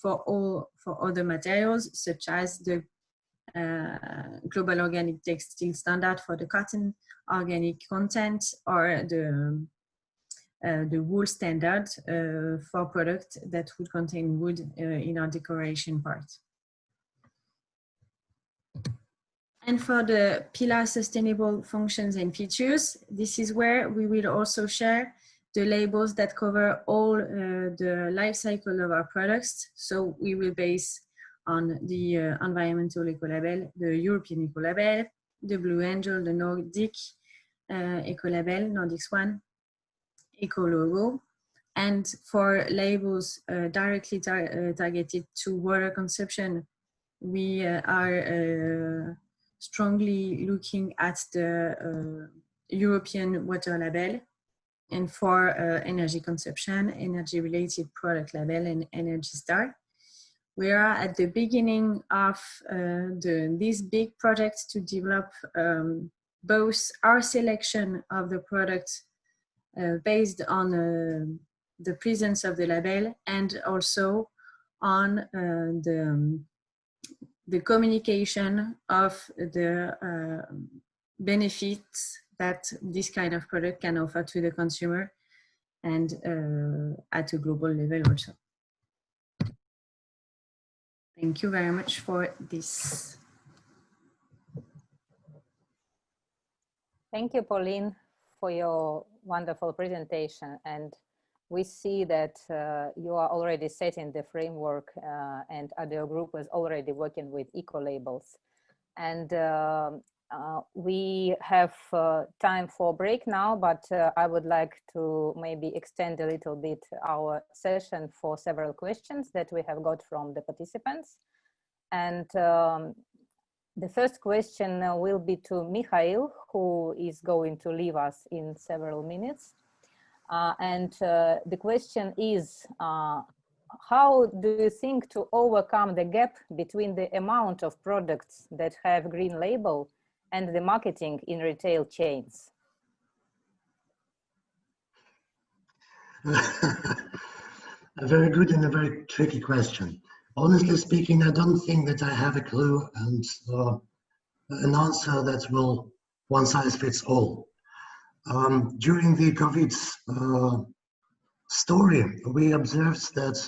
for other materials, such as the global organic textile standard for the cotton organic content, or the wool standard for products that would contain wood in our decoration part. And for the pillar sustainable functions and features, this is where we will also share the labels that cover all the life cycle of our products. So we will base on the environmental Ecolabel, the European Ecolabel, the Blue Angel, the Nordic Ecolabel, Nordic Swan, Ecological. And for labels directly targeted to water consumption, we are strongly looking at the European water label, and for energy consumption, energy related product label, and Energy Star. We are at the beginning of this big project to develop both our selection of the product based on the presence of the label, and also on the communication of the benefits that this kind of product can offer to the consumer, and at a global level also. Thank you very much for this. Thank you, Pauline, for your wonderful presentation. And we see that you are already setting the framework, and Adeo Group is already working with Ecolabels. And we have time for break now, but I would like to maybe extend a little bit our session for several questions that we have got from the participants. And the first question will be to Mikhail, who is going to leave us in several minutes. The question is, how do you think to overcome the gap between the amount of products that have green label and the marketing in retail chains? A very good and a very tricky question. Honestly speaking, I don't think that I have a clue and an answer that will one size fits all. During the COVID story, we observed that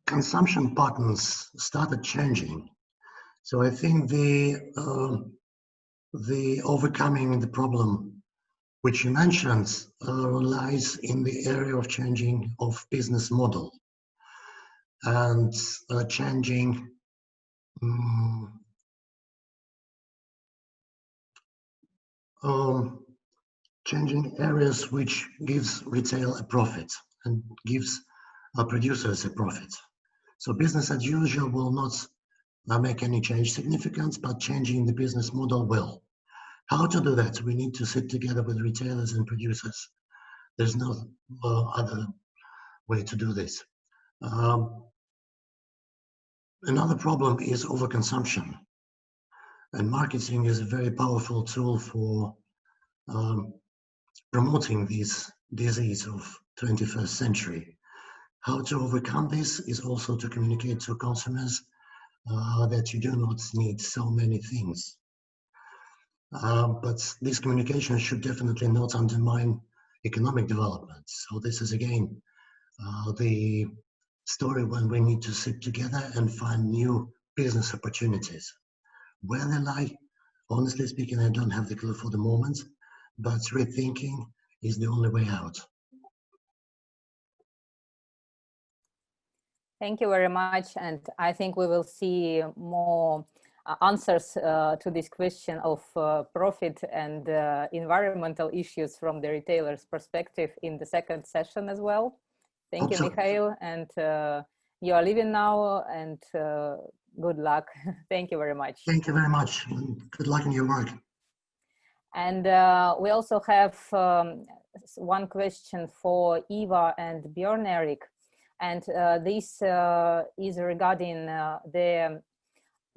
consumption patterns started changing. So I think the overcoming the problem, which you mentioned, lies in the area of changing of business model and changing changing areas which gives retail a profit and gives producers a profit. So business as usual will not make any change significant, but changing the business model will. How to do that? We need to sit together with retailers and producers. There's no other way to do this. Another problem is overconsumption. And marketing is a very powerful tool for promoting this disease of 21st century. How to overcome this is also to communicate to consumers that you do not need so many things. But this communication should definitely not undermine economic development. So this is again the story when we need to sit together and find new business opportunities. Where they lie, honestly speaking, I don't have the clue for the moment, but rethinking is the only way out. Thank you very much. And I think we will see more answers to this question of profit and environmental issues from the retailer's perspective in the second session as well. Thank you, Mikhail. And you are leaving now, and good luck. Thank you very much. Thank you very much. Good luck in your work. And we also have one question for Eva and Björn Erik. And this is regarding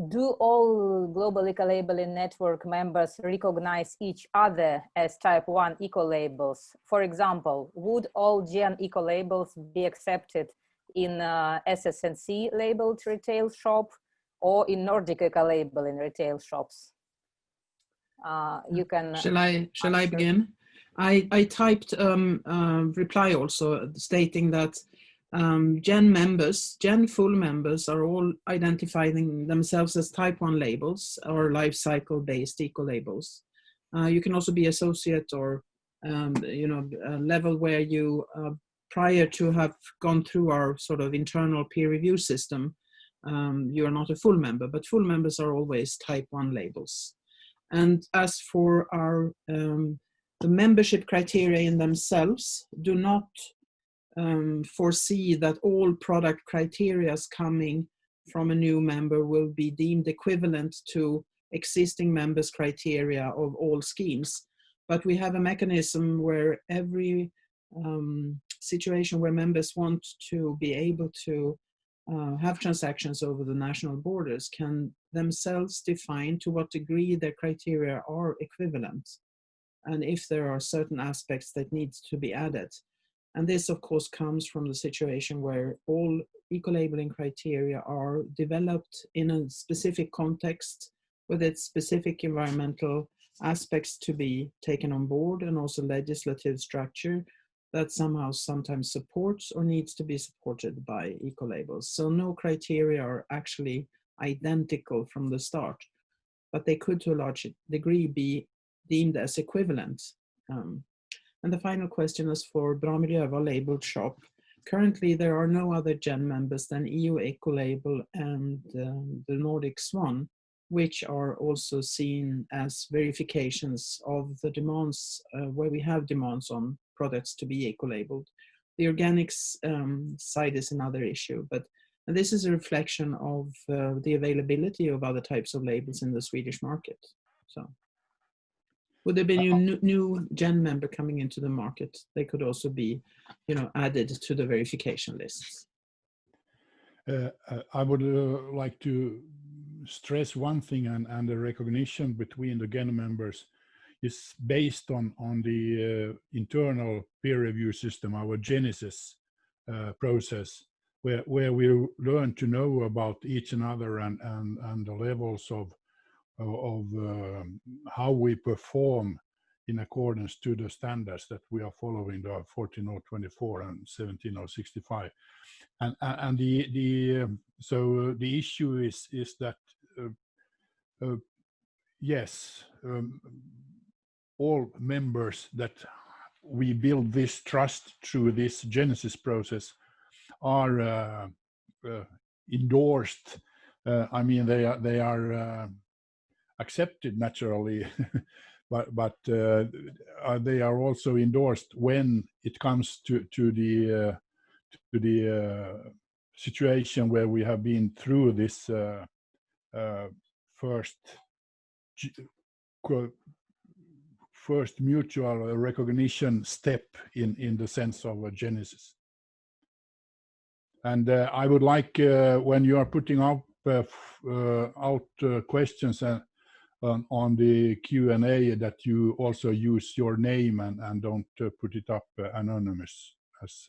do all global eco-labeling network members recognize each other as type 1 eco-labels? For example, would all GEN eco-labels be accepted in SSNC labeled retail shop or in Nordic eco-labeling retail shops? You can. Shall I begin? I typed reply also stating that GEN full members are all identifying themselves as type 1 labels or life cycle based eco-labels. You can also be associate or a level where you prior to have gone through our sort of internal peer review system, you are not a full member, but full members are always type 1 labels. And as for our the membership criteria in themselves do not foresee that all product criteria coming from a new member will be deemed equivalent to existing members' criteria of all schemes. But we have a mechanism where every situation where members want to be able to have transactions over the national borders can themselves define to what degree their criteria are equivalent, and if there are certain aspects that needs to be added. And this, of course, comes from the situation where all eco-labeling criteria are developed in a specific context with its specific environmental aspects to be taken on board, and also legislative structure that somehow sometimes supports or needs to be supported by eco-labels. So no criteria are actually identical from the start, but they could to a large degree be deemed as equivalent. And the final question is for Bra Miljöval labeled shop. Currently, there are no other GEN members than EU Ecolabel and the Nordic Swan, which are also seen as verifications of the demands where we have demands on products to be eco-labeled. The organics side is another issue, but this is a reflection of the availability of other types of labels in the Swedish market. So, would there be a new GEN member coming into the market? They could also be, added to the verification lists. I would like to stress one thing, and the recognition between the GEN members is based on the internal peer review system, our Genesis process, where we learn to know about each another and the levels of how we perform in accordance to the standards that we are following, the 14024 and 17065. And so the issue is that yes, all members that we build this trust through this Genesis process are endorsed. I mean, they are accepted naturally, but they are also endorsed when it comes to the situation where we have been through this first mutual recognition step in the sense of Genesis. And I would like, when you are putting up out questions on the Q&A, that you also use your name and don't put it up anonymous, as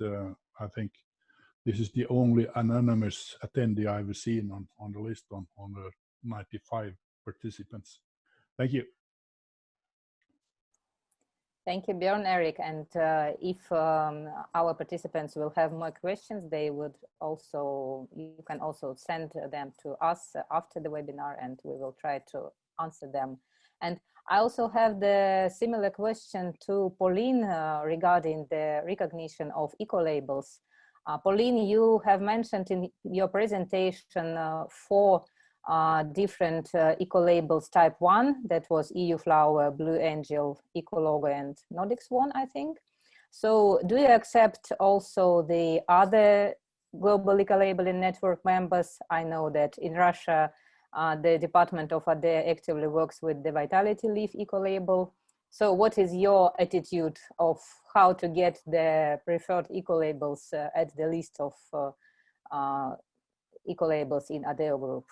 I think this is the only anonymous attendee I've seen on the list on the 95 participants. Thank you. Thank you, Björn, Eric. And if our participants will have more questions, they would also, you can also send them to us after the webinar, and we will try to answer them. And I also have the similar question to Pauline regarding the recognition of ecolabels. Pauline, you have mentioned in your presentation 4 different ecolabels type 1, that was EU Flower, Blue Angel, Ecological, and Nordic Swan, I think. So do you accept also the other global eco-labeling network members? I know that in Russia, the Department of Adeo actively works with the Vitality Leaf eco-label. So what is your attitude of how to get the preferred eco-labels at the list of eco-labels in Adeo group?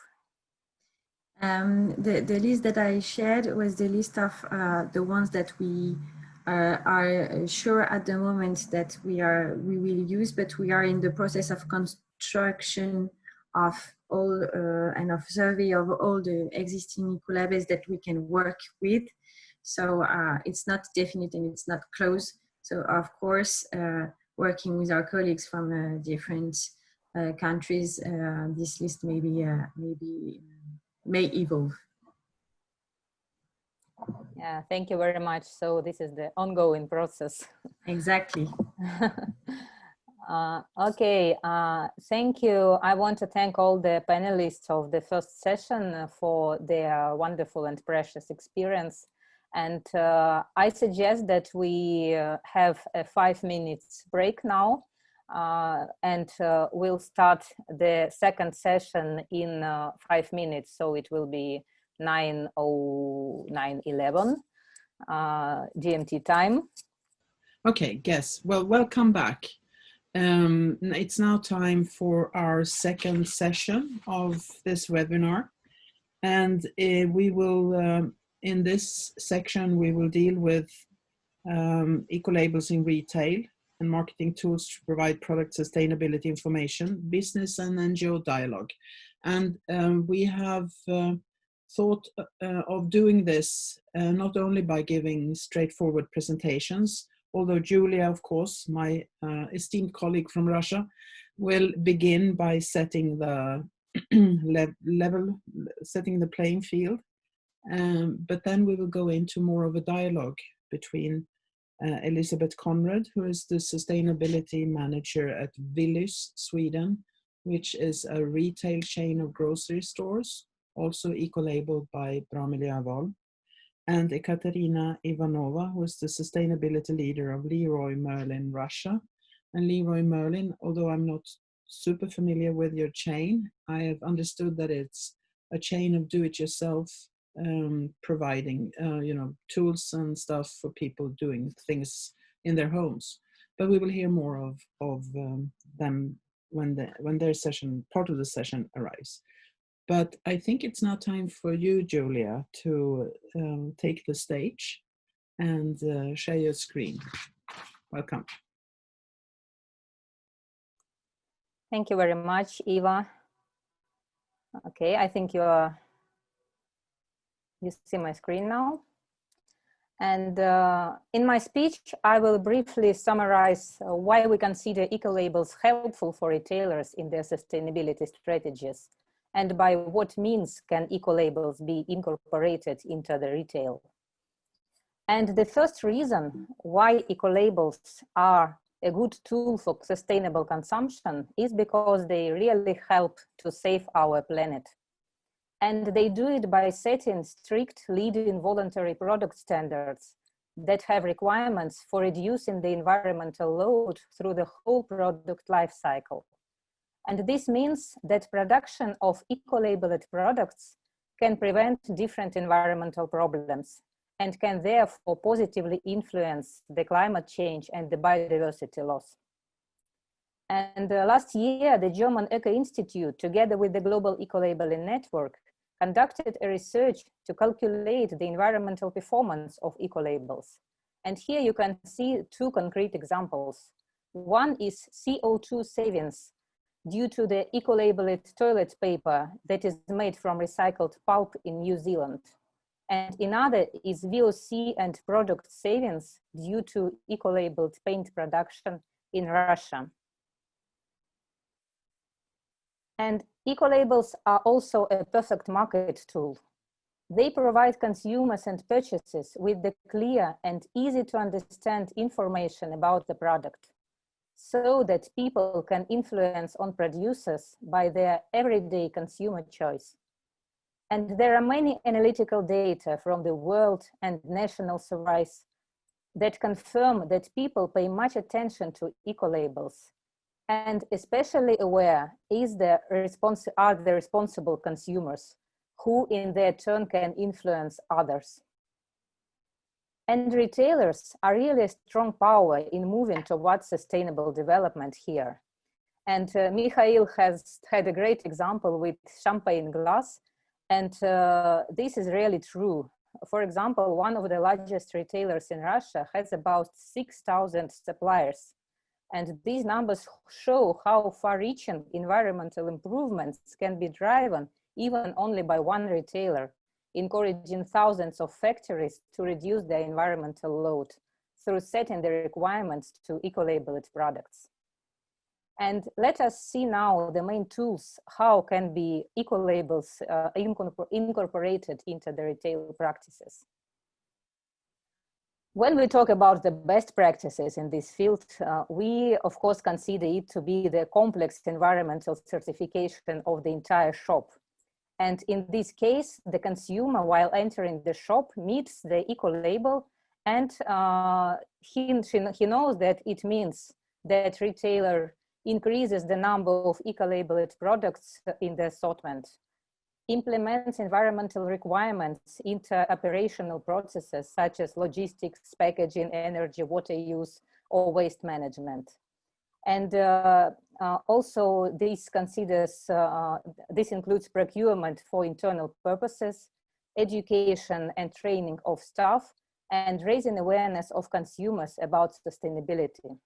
The list that I shared was the list of the ones that we are sure at the moment that we will use, but we are in the process of construction of all and of survey of all the existing ecolabels that we can work with. So it's not definite and it's not close. So of course, working with our colleagues from different countries, this list may evolve. Yeah, thank you very much. So this is the ongoing process. Exactly. Okay, thank you. I want to thank all the panelists of the first session for their wonderful and precious experience. And I suggest that we have a 5 minutes break now. And we'll start the second session in 5 minutes, so it will be 9:11 GMT time. Okay, yes. Well, welcome back. It's now time for our second session of this webinar, and we will, in this section, we will deal with ecolabels in retail and marketing tools to provide product sustainability information, business and NGO dialogue. And we have thought of doing this not only by giving straightforward presentations, although Yulia, of course, my esteemed colleague from Russia, will begin by setting the setting the playing field. But then we will go into more of a dialogue between Elisabeth Konrad, who is the sustainability manager at Willys, Sweden, which is a retail chain of grocery stores, also eco-labeled by Bra Miljöval, and Ekaterina Ivanova, who is the sustainability leader of Leroy, Merlin, Russia. And Leroy Merlin, although I'm not super familiar with your chain, I have understood that it's a chain of do-it-yourself providing tools and stuff for people doing things in their homes. But we will hear more of them when their session, part of the session, arrives. But I think it's now time for you, Yulia, to take the stage and share your screen. Welcome. Thank you very much, Eva. Okay, I think you see my screen now. And in my speech, I will briefly summarize why we consider ecolabels helpful for retailers in their sustainability strategies, and by what means can ecolabels be incorporated into the retail. And the first reason why ecolabels are a good tool for sustainable consumption is because they really help to save our planet. And they do it by setting strict leading voluntary product standards that have requirements for reducing the environmental load through the whole product life cycle. And this means that production of eco-labeled products can prevent different environmental problems and can therefore positively influence the climate change and the biodiversity loss. And last year, the German Eco Institute, together with the Global Eco-Labeling Network, conducted a research to calculate the environmental performance of eco-labels. And here you can see two concrete examples. One is CO2 savings due to the eco-labeled toilet paper that is made from recycled pulp in New Zealand. And another is VOC and product savings due to eco-labeled paint production in Russia. And eco-labels are also a perfect market tool. They provide consumers and purchasers with the clear and easy to understand information about the product, so that people can influence on producers by their everyday consumer choice. And there are many analytical data from the world and national surveys that confirm that people pay much attention to eco-labels, and especially aware are the responsible consumers, who in their turn can influence others. And retailers are really a strong power in moving towards sustainable development here. And Mikhail has had a great example with champagne glass, and this is really true. For example, one of the largest retailers in Russia has about 6,000 suppliers. And these numbers show how far-reaching environmental improvements can be driven even only by one retailer, encouraging thousands of factories to reduce their environmental load through setting the requirements to eco-labeled products. And let us see now the main tools, how can be eco-labels incorporated into the retail practices. When we talk about the best practices in this field, we of course consider it to be the complex environmental certification of the entire shop. And in this case, the consumer, while entering the shop, meets the eco-label, and he knows that it means that retailer increases the number of eco-labeled products in the assortment, implements environmental requirements into operational processes such as logistics, packaging, energy, water use, or waste management. And also this includes procurement for internal purposes, education and training of staff, and raising awareness of consumers about sustainability.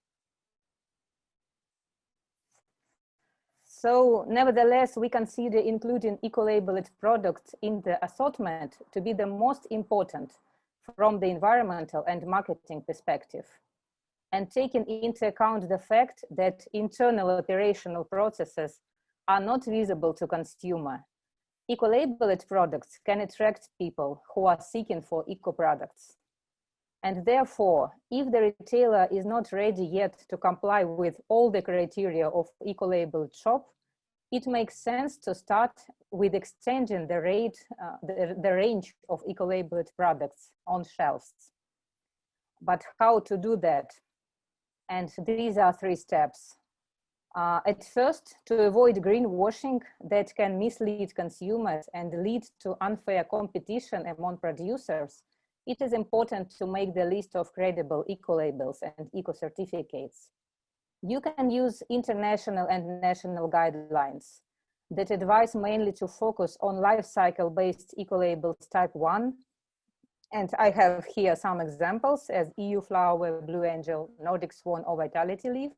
So nevertheless, we consider including eco-labeled products in the assortment to be the most important from the environmental and marketing perspective, and taking into account the fact that internal operational processes are not visible to consumer. Eco-labeled products can attract people who are seeking for eco products. And therefore, if the retailer is not ready yet to comply with all the criteria of eco-labeled shop, it makes sense to start with extending the range of eco-labeled products on shelves. But how to do that? And these are 3 steps. At first, to avoid greenwashing that can mislead consumers and lead to unfair competition among producers, it is important to make the list of credible eco-labels and eco-certificates. You can use international and national guidelines that advise mainly to focus on life cycle-based eco-labels type 1. And I have here some examples as EU Flower, Blue Angel, Nordic Swan, or Vitality Leaf.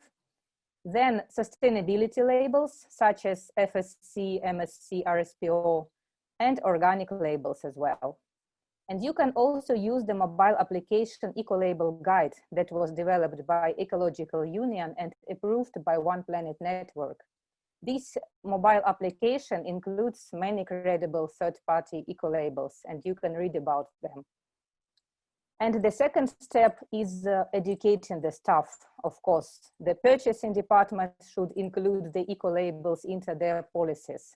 Then sustainability labels such as FSC, MSC, RSPO, and organic labels as well. And you can also use the mobile application Ecolabel guide that was developed by Ecological Union and approved by One Planet Network. This mobile application includes many credible third-party eco-labels, and you can read about them. And the second step is educating the staff, of course. The purchasing department should include the eco-labels into their policies,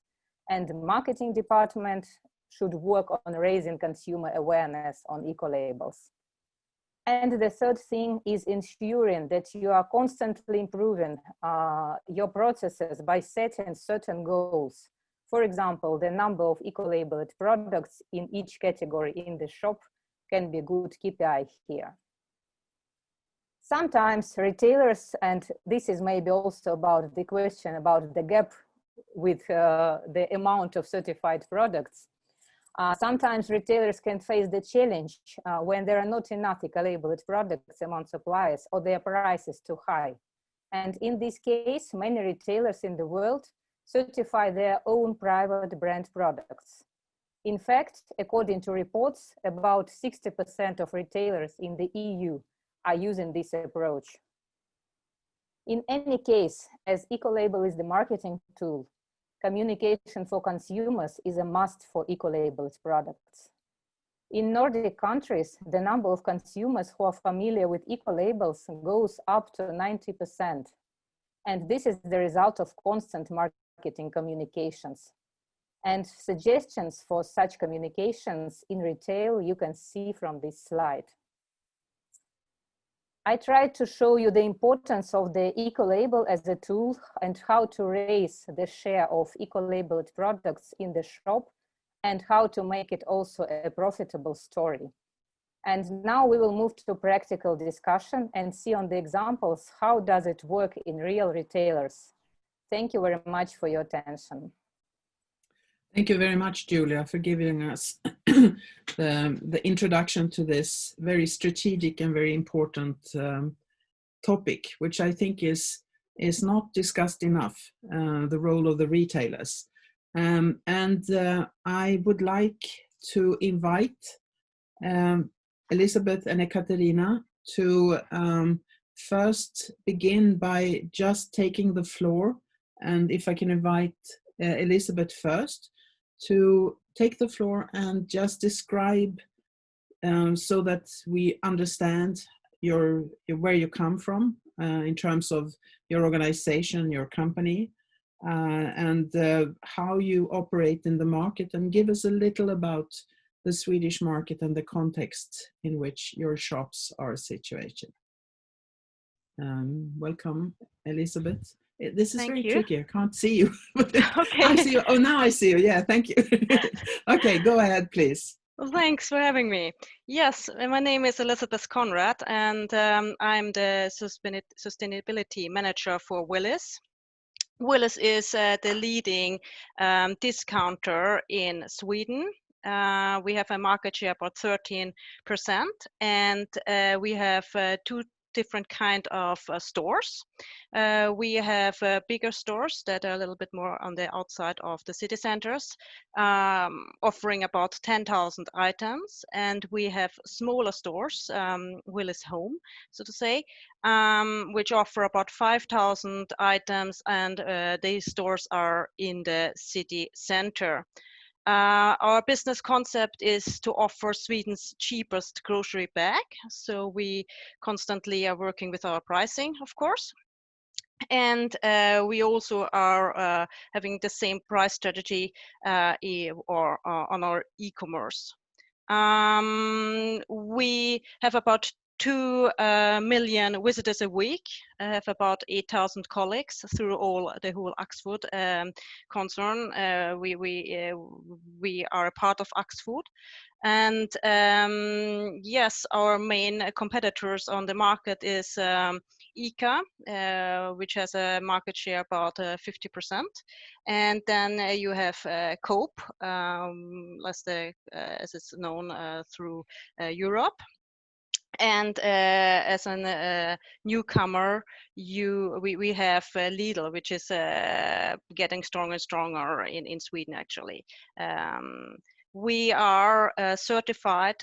and the marketing department should work on raising consumer awareness on eco-labels. And the third thing is ensuring that you are constantly improving your processes by setting certain goals. For example, the number of eco-labeled products in each category in the shop can be a good KPI here. Sometimes retailers, and this is maybe also about the question about the gap with the amount of certified products. Sometimes retailers can face the challenge when there are not enough eco-labeled products among suppliers or their price is too high. And in this case, many retailers in the world certify their own private brand products. In fact, according to reports, about 60% of retailers in the EU are using this approach. In any case, as Ecolabel is the marketing tool, communication for consumers is a must for Ecolabel's products. In Nordic countries, the number of consumers who are familiar with Ecolabels goes up to 90%. And this is the result of constant marketing communications. And suggestions for such communications in retail you can see from this slide. I tried to show you the importance of the Ecolabel as a tool and how to raise the share of Ecolabeled products in the shop and how to make it also a profitable story. And now we will move to practical discussion and see on the examples how does it work in real retailers. Thank you very much for your attention. Thank you very much, Julia, for giving us the introduction to this very strategic and very important topic, which I think is not discussed enough, the role of the retailers. I would like to invite Elisabeth and Ekaterina to first begin by just taking the floor. And if I can invite Elisabeth first to take the floor and just describe so that we understand where you come from in terms of your organization, your company, and how you operate in the market, and give us a little about the Swedish market and the context in which your shops are situated. Welcome, Elisabeth. This is Thank very you. tricky. I can't see you. Okay. I see you. Oh, now I see you. Yeah, thank you. Okay, go ahead, please. Well, thanks for having me. Yes, my name is Elisabeth Konrad, and I'm the sustainability manager for Willys. Willys is the leading discounter in Sweden. We have a market share about 13%, and we have two different kind of stores. We have bigger stores that are a little bit more on the outside of the city centers, offering about 10,000 items. And we have smaller stores, Willys Home, so to say, which offer about 5,000 items, and these stores are in the city center. Our business concept is to offer Sweden's cheapest grocery bag. So we constantly are working with our pricing, of course. And we also are having the same price strategy on our e-commerce. We have about 2 million visitors a week. I have about 8,000 colleagues through the whole Axfood concern. We are a part of Axfood. And yes, our main competitors on the market is ICA, which has a market share about 50%. And then you have Coop, as it's known through Europe. And as a newcomer, we have Lidl, which is getting stronger and stronger in Sweden, actually. We are certified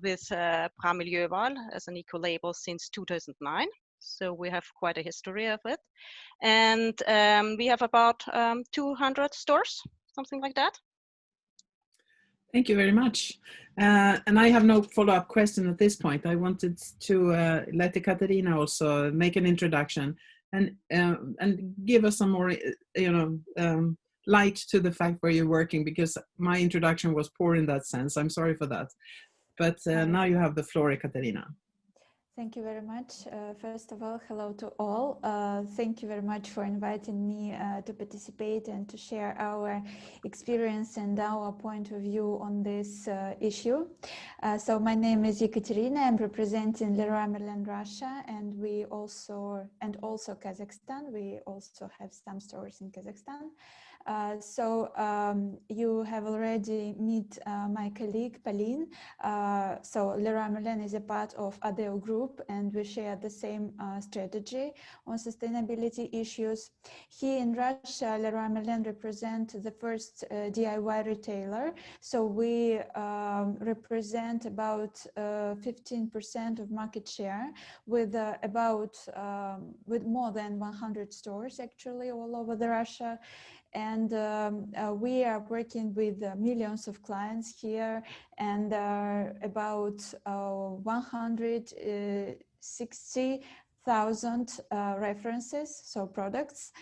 with Bra Miljöval as an eco-label since 2009. So we have quite a history of it. And we have about 200 stores, something like that. Thank you very much. And I have no follow-up question at this point. I wanted to let Ekaterina also make an introduction and give us some more, light to the fact where you're working, because my introduction was poor in that sense. I'm sorry for that. But now you have the floor, Ekaterina. Thank you very much. First of all, hello to all. Thank you very much for inviting me to participate and to share our experience and our point of view on this issue. So my name is Ekaterina. I'm representing Leroy, Merlin, Russia, and also Kazakhstan. We also have some stores in Kazakhstan. You have already met my colleague Pauline. So Leroy Merlin is a part of Adeo group, and we share the same strategy on sustainability issues. Here in Russia, Leroy Merlin represents the first DIY retailer. So we represent about 15% of market share with with more than 100 stores actually all over the Russia. And we are working with millions of clients here and about 160,000 references, so products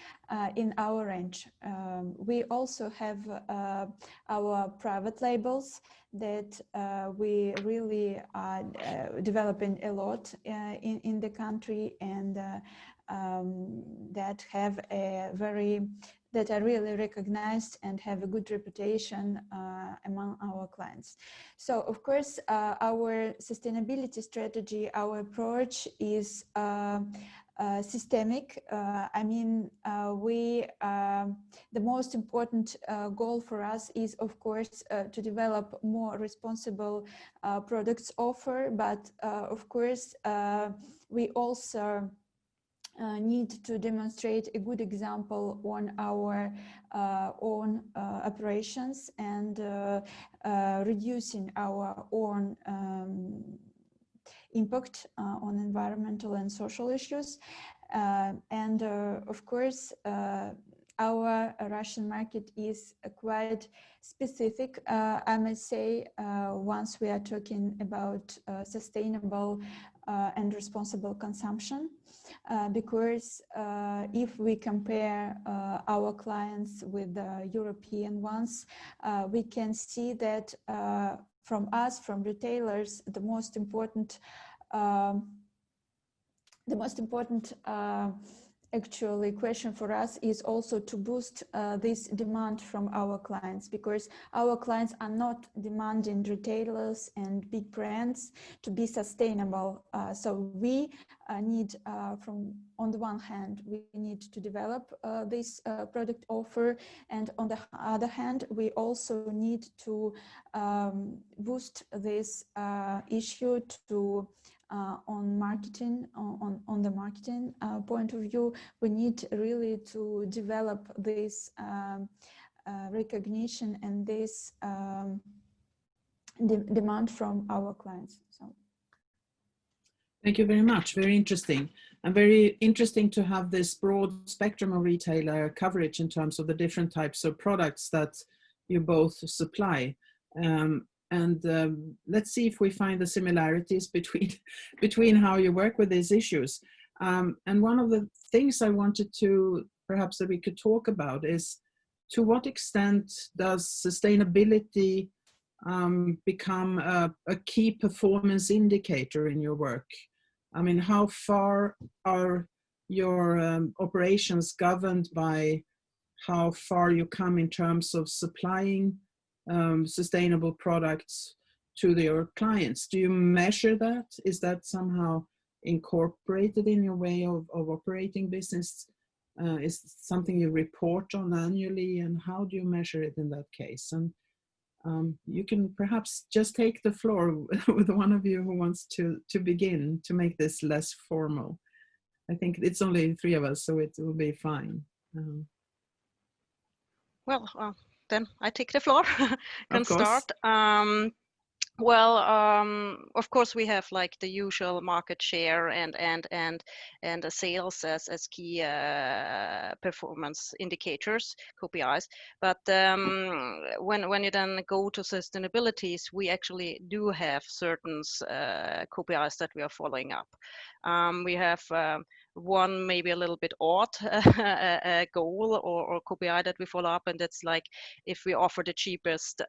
in our range. We also have our private labels that we really are developing a lot in the country, and that are really recognized and have a good reputation among our clients. So of course, our sustainability strategy, our approach is systemic. The most important goal for us is, of course, to develop more responsible products offer, but of course, we also need to demonstrate a good example on our own operations and reducing our own impact on environmental and social issues. Of course, our Russian market is quite specific, I must say, once we are talking about sustainable and responsible consumption, because if we compare our clients with the European ones, we can see that from retailers, the most important actually question for us is also to boost this demand from our clients, because our clients are not demanding retailers and big brands to be sustainable. So we need, on the one hand, we need to develop this product offer, and on the other hand, we also need to boost this issue to on marketing, on the marketing point of view. We need really to develop this recognition and this demand from our clients. So. Thank you very much. Very interesting. And very interesting to have this broad spectrum of retailer coverage in terms of the different types of products that you both supply. Let's see if we find the similarities between how you work with these issues. And one of the things I wanted to perhaps that we could talk about is, to what extent does sustainability become a key performance indicator in your work? I mean, how far are your operations governed by how far you come in terms of supplying sustainable products to your clients? Do you measure that? Is that somehow incorporated in your way of operating business? Is it something you report on annually, and how do you measure it in that case? And you can perhaps just take the floor with one of you who wants to begin to make this less formal. I think it's only 3 of us, so it will be fine. Then I take the floor. Can start. Of course, we have like the usual market share and the sales as key performance indicators, KPIs. But when you then go to sustainabilities, we actually do have certain KPIs that we are following up. We have one maybe a little bit odd goal or KPI that we follow up, and that's like if we offer the cheapest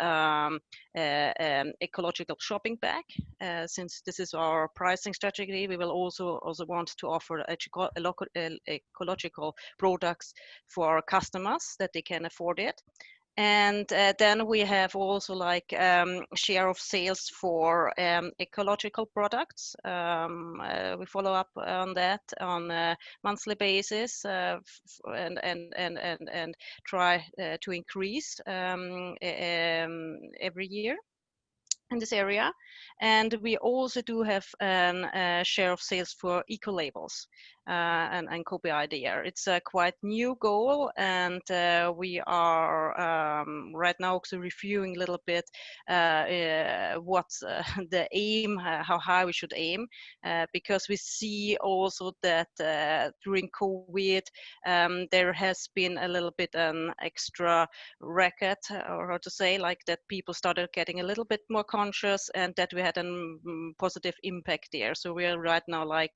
ecological shopping bag. Since this is our pricing strategy, we will also want to offer ecological products for our customers that they can afford it. And then we have also like share of sales for ecological products. We follow up on that on a monthly basis and try to increase every year in this area. And we also do have a share of sales for Ecolabels and KPI there. It's a quite new goal, and we are right now also reviewing a little bit what's the aim, how high we should aim, because we see also that during COVID there has been a little bit an extra racket, or how to say, like that people started getting a little bit more conscious, and that we had a positive impact there. So we are right now like,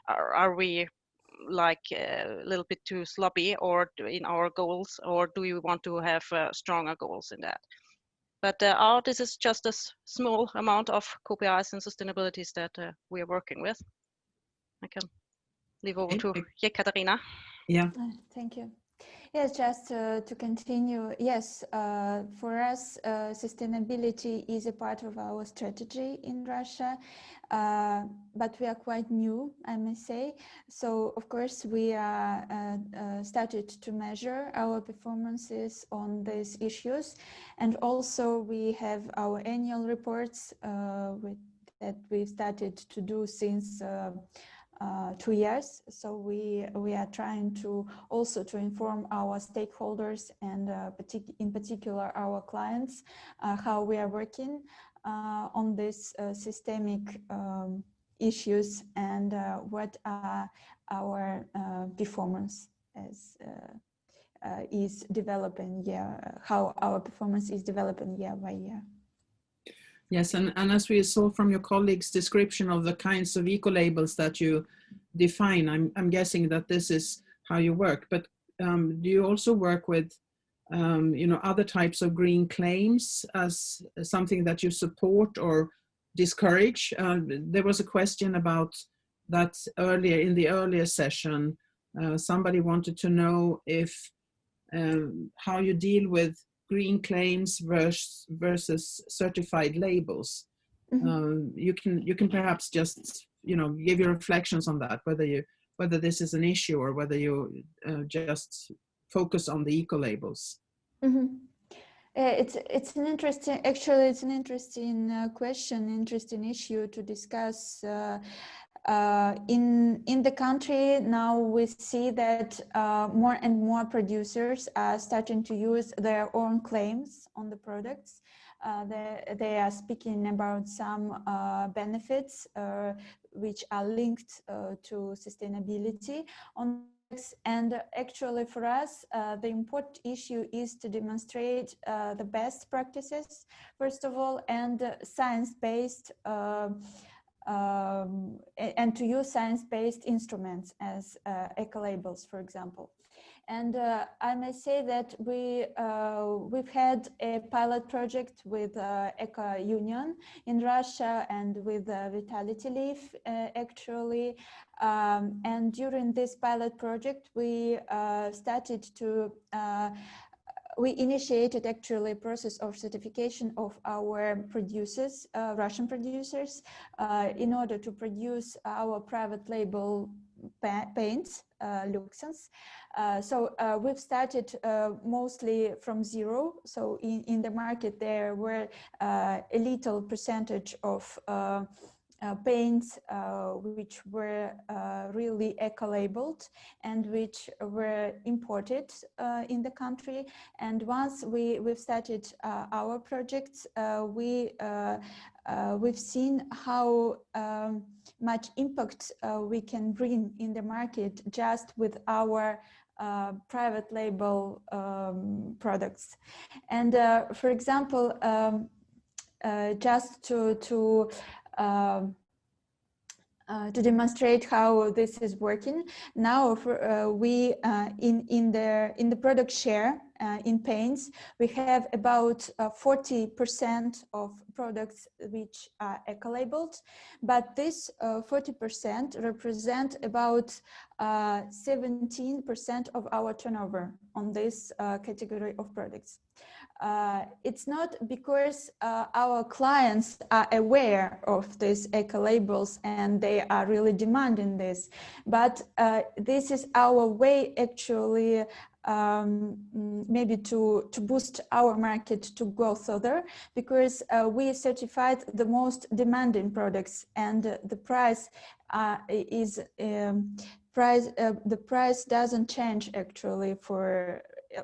are we like a little bit too sloppy or in our goals, or do we want to have stronger goals in that? But this is just a small amount of KPIs and sustainabilities that we are working with. I can leave over to Ekaterina. Yeah. Thank you. Yes, just to continue, yes, for us, sustainability is a part of our strategy in Russia, but we are quite new, I must say. So, of course, we started to measure our performances on these issues, and also we have our annual reports that we've started to do since 2 years. So we are trying to also to inform our stakeholders and in particular our clients how we are working on these systemic issues and what are our performance is developing how our performance is developing year by year. Yes, and as we saw from your colleague's description of the kinds of eco-labels that you define, I'm guessing that this is how you work. But do you also work with, other types of green claims as something that you support or discourage? There was a question about that earlier in the earlier session. Somebody wanted to know if how you deal with green claims versus certified labels. Mm-hmm. You can perhaps just give your reflections on that, whether this is an issue or whether you just focus on the eco labels. Mm-hmm. It's an interesting question, interesting issue to discuss. In the country now we see that more and more producers are starting to use their own claims on the products. They are speaking about some benefits which are linked to sustainability on. And actually for us, the important issue is to demonstrate the best practices, first of all, and science-based and to use science-based instruments as Ecolabels, for example. And I may say that we've had a pilot project with Eco Union in Russia and with Vitality Leaf, actually. And during this pilot project, we started to we initiated actually a process of certification of our producers, Russian producers, in order to produce our private label paints, Luxens. So we've started mostly from zero. So in the market there were a little percentage of paints which were really eco-labeled and which were imported in the country. And once we've started our projects, we've seen how much impact we can bring in the market just with our private label products. And for example, just to to demonstrate how this is working. Now we in the product share in paints, we have about 40% of products which are eco-labeled, but this 40% represent about 17% of our turnover on this category of products. It's not because our clients are aware of these eco-labels and they are really demanding this, but this is our way actually maybe to boost our market to go further, because we certified the most demanding products, and the price is the price doesn't change actually for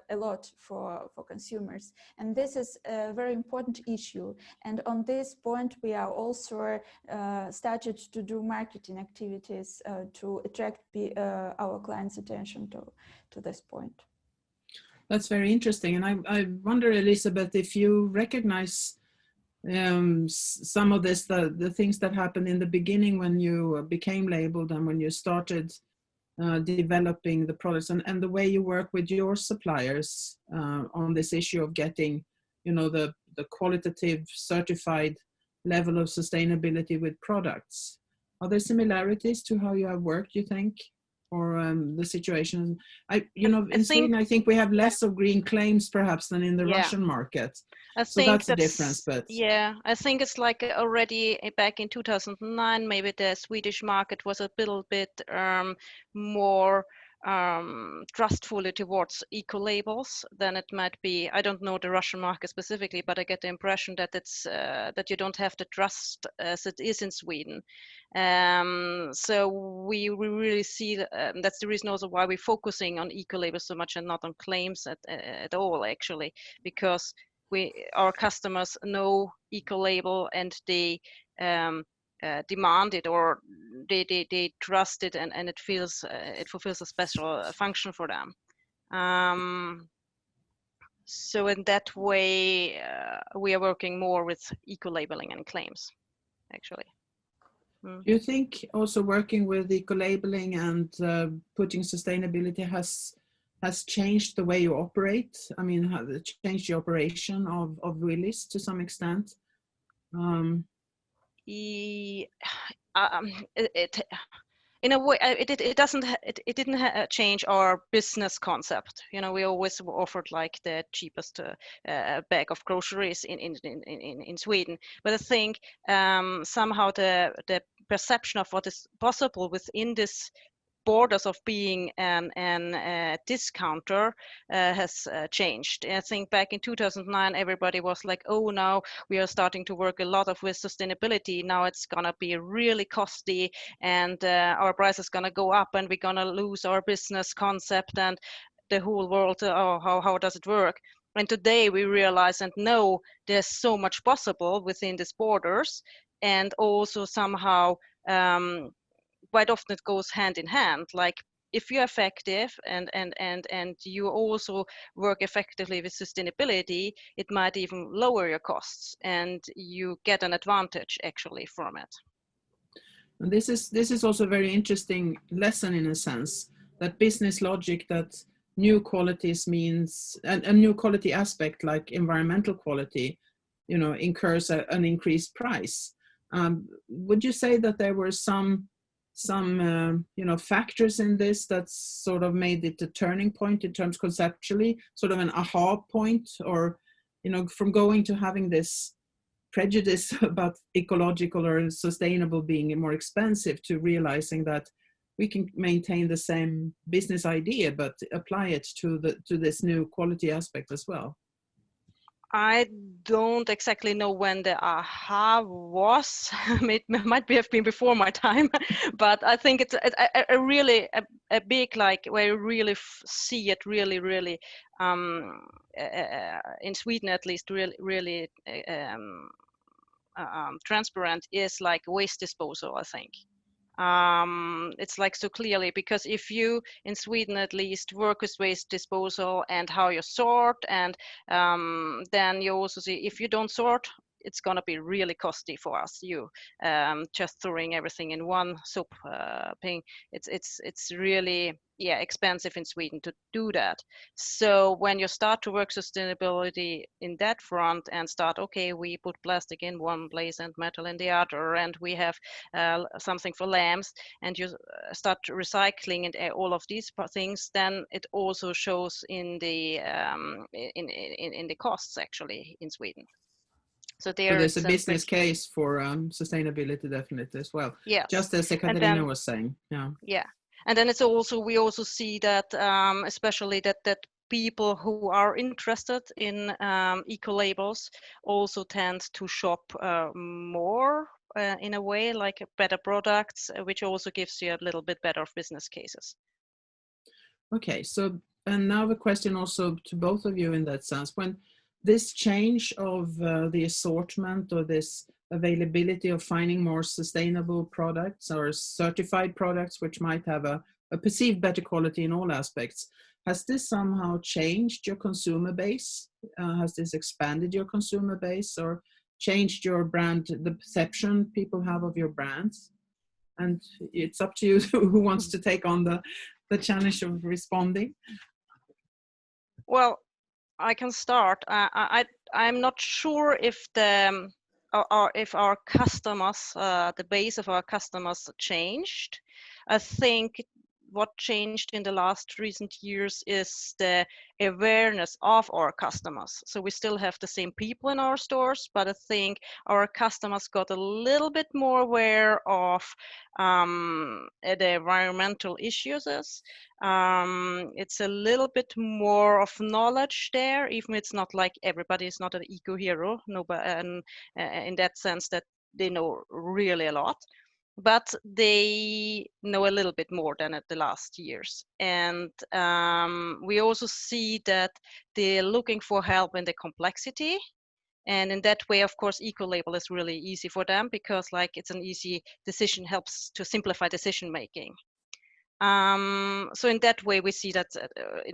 a lot for consumers, and this is a very important issue. And on this point, we are also started to do marketing activities to attract our clients' attention to this point. That's very interesting. And I wonder, Elisabeth, if you recognize some of this, the things that happened in the beginning when you became labeled and when you started developing the products, and the way you work with your suppliers on this issue of getting, the qualitative certified level of sustainability with products. Are there similarities to how you have worked, you think? Or the situation, in Sweden, I think we have less of green claims perhaps than in the Russian market. So that's a difference, but yeah, I think it's like already back in 2009, maybe the Swedish market was a little bit more trustfully towards eco-labels than it might be. I don't know the Russian market specifically, but I get the impression that it's that you don't have the trust as it is in Sweden. So we really see that's the reason also why we're focusing on eco-labels so much and not on claims at all, actually, because our customers know eco-label and they demand it, or they trust it, and it fulfills a special function for them. So in that way, we are working more with eco-labeling and claims, actually. Do you think also working with eco-labeling and putting sustainability has changed the way you operate? I mean, has it changed the operation of Willys to some extent? In a way, it didn't change our business concept. We always offered like the cheapest bag of groceries in Sweden. But I think somehow the perception of what is possible within this borders of being a discounter has changed. I think back in 2009, everybody was like, oh, now we are starting to work a lot with sustainability. Now it's going to be really costly, and our price is going to go up, and we're going to lose our business concept, and the whole world, how does it work? And today we realize and know there's so much possible within these borders, and also somehow quite often it goes hand in hand. Like if you're effective and you also work effectively with sustainability, it might even lower your costs, and you get an advantage actually from it. And this is also a very interesting lesson in a sense, that business logic, that new qualities means a new quality aspect like environmental quality, incurs an increased price. Would you say that there were some factors in this that sort of made it a turning point in terms conceptually, sort of an aha point, or from going to having this prejudice about ecological or sustainable being more expensive to realizing that we can maintain the same business idea but apply it to this new quality aspect as well? I don't exactly know when the aha was. It might have been before my time, but I think it's a really big, like, where you really see it really in Sweden at least, really transparent is like waste disposal, I think. It's like so clearly, because if you in Sweden at least work with waste disposal and how you sort, and then you also see if you don't sort, it's going to be really costly for us. Just throwing everything in one soup thing, it's really expensive in Sweden to do that. So when you start to work sustainability in that front and start, okay, we put plastic in one place and metal in the other, and we have something for lamps, and you start recycling and all of these things, then it also shows in the in the costs actually in Sweden. So there's a business case for sustainability definitely as well. Yes. Just as Ekaterina was saying. Yeah. And then it's also, we also see that especially that people who are interested in eco-labels also tend to shop more in a way, like better products, which also gives you a little bit better business cases. Okay, so and now the question also to both of you in that sense, when this change of the assortment or this availability of finding more sustainable products or certified products which might have a perceived better quality in all aspects, has this somehow changed your consumer base? Has this expanded your consumer base or changed your brand, the perception people have of your brands? And it's up to you who wants to take on the challenge of responding. Well, I can start. I'm not sure if if our customers, the base of our customers changed. I think what changed in the last recent years is the awareness of our customers. So we still have the same people in our stores, but I think our customers got a little bit more aware of the environmental issues. It's a little bit more of knowledge there, even it's not like everybody is not an eco-hero, and in that sense that they know really a lot. But they know a little bit more than at the last years. And we also see that they're looking for help in the complexity. And in that way, of course, Ecolabel is really easy for them because like it's an easy decision, helps to simplify decision making. So in that way, we see that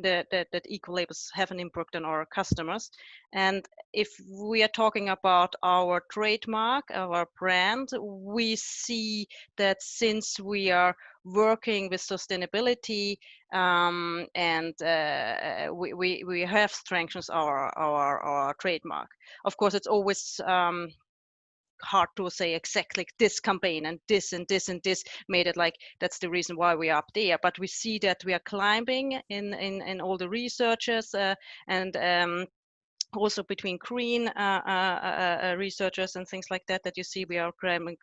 that Ecolabels have an impact on our customers. And if we are talking about our trademark, our brand, we see that since we are working with sustainability and we have strengthened our trademark. Of course, it's always hard to say exactly this campaign and this and this and this made it like that's the reason why we're up there, but we see that we are climbing in all the researchers and also between green researchers and things like that you see we are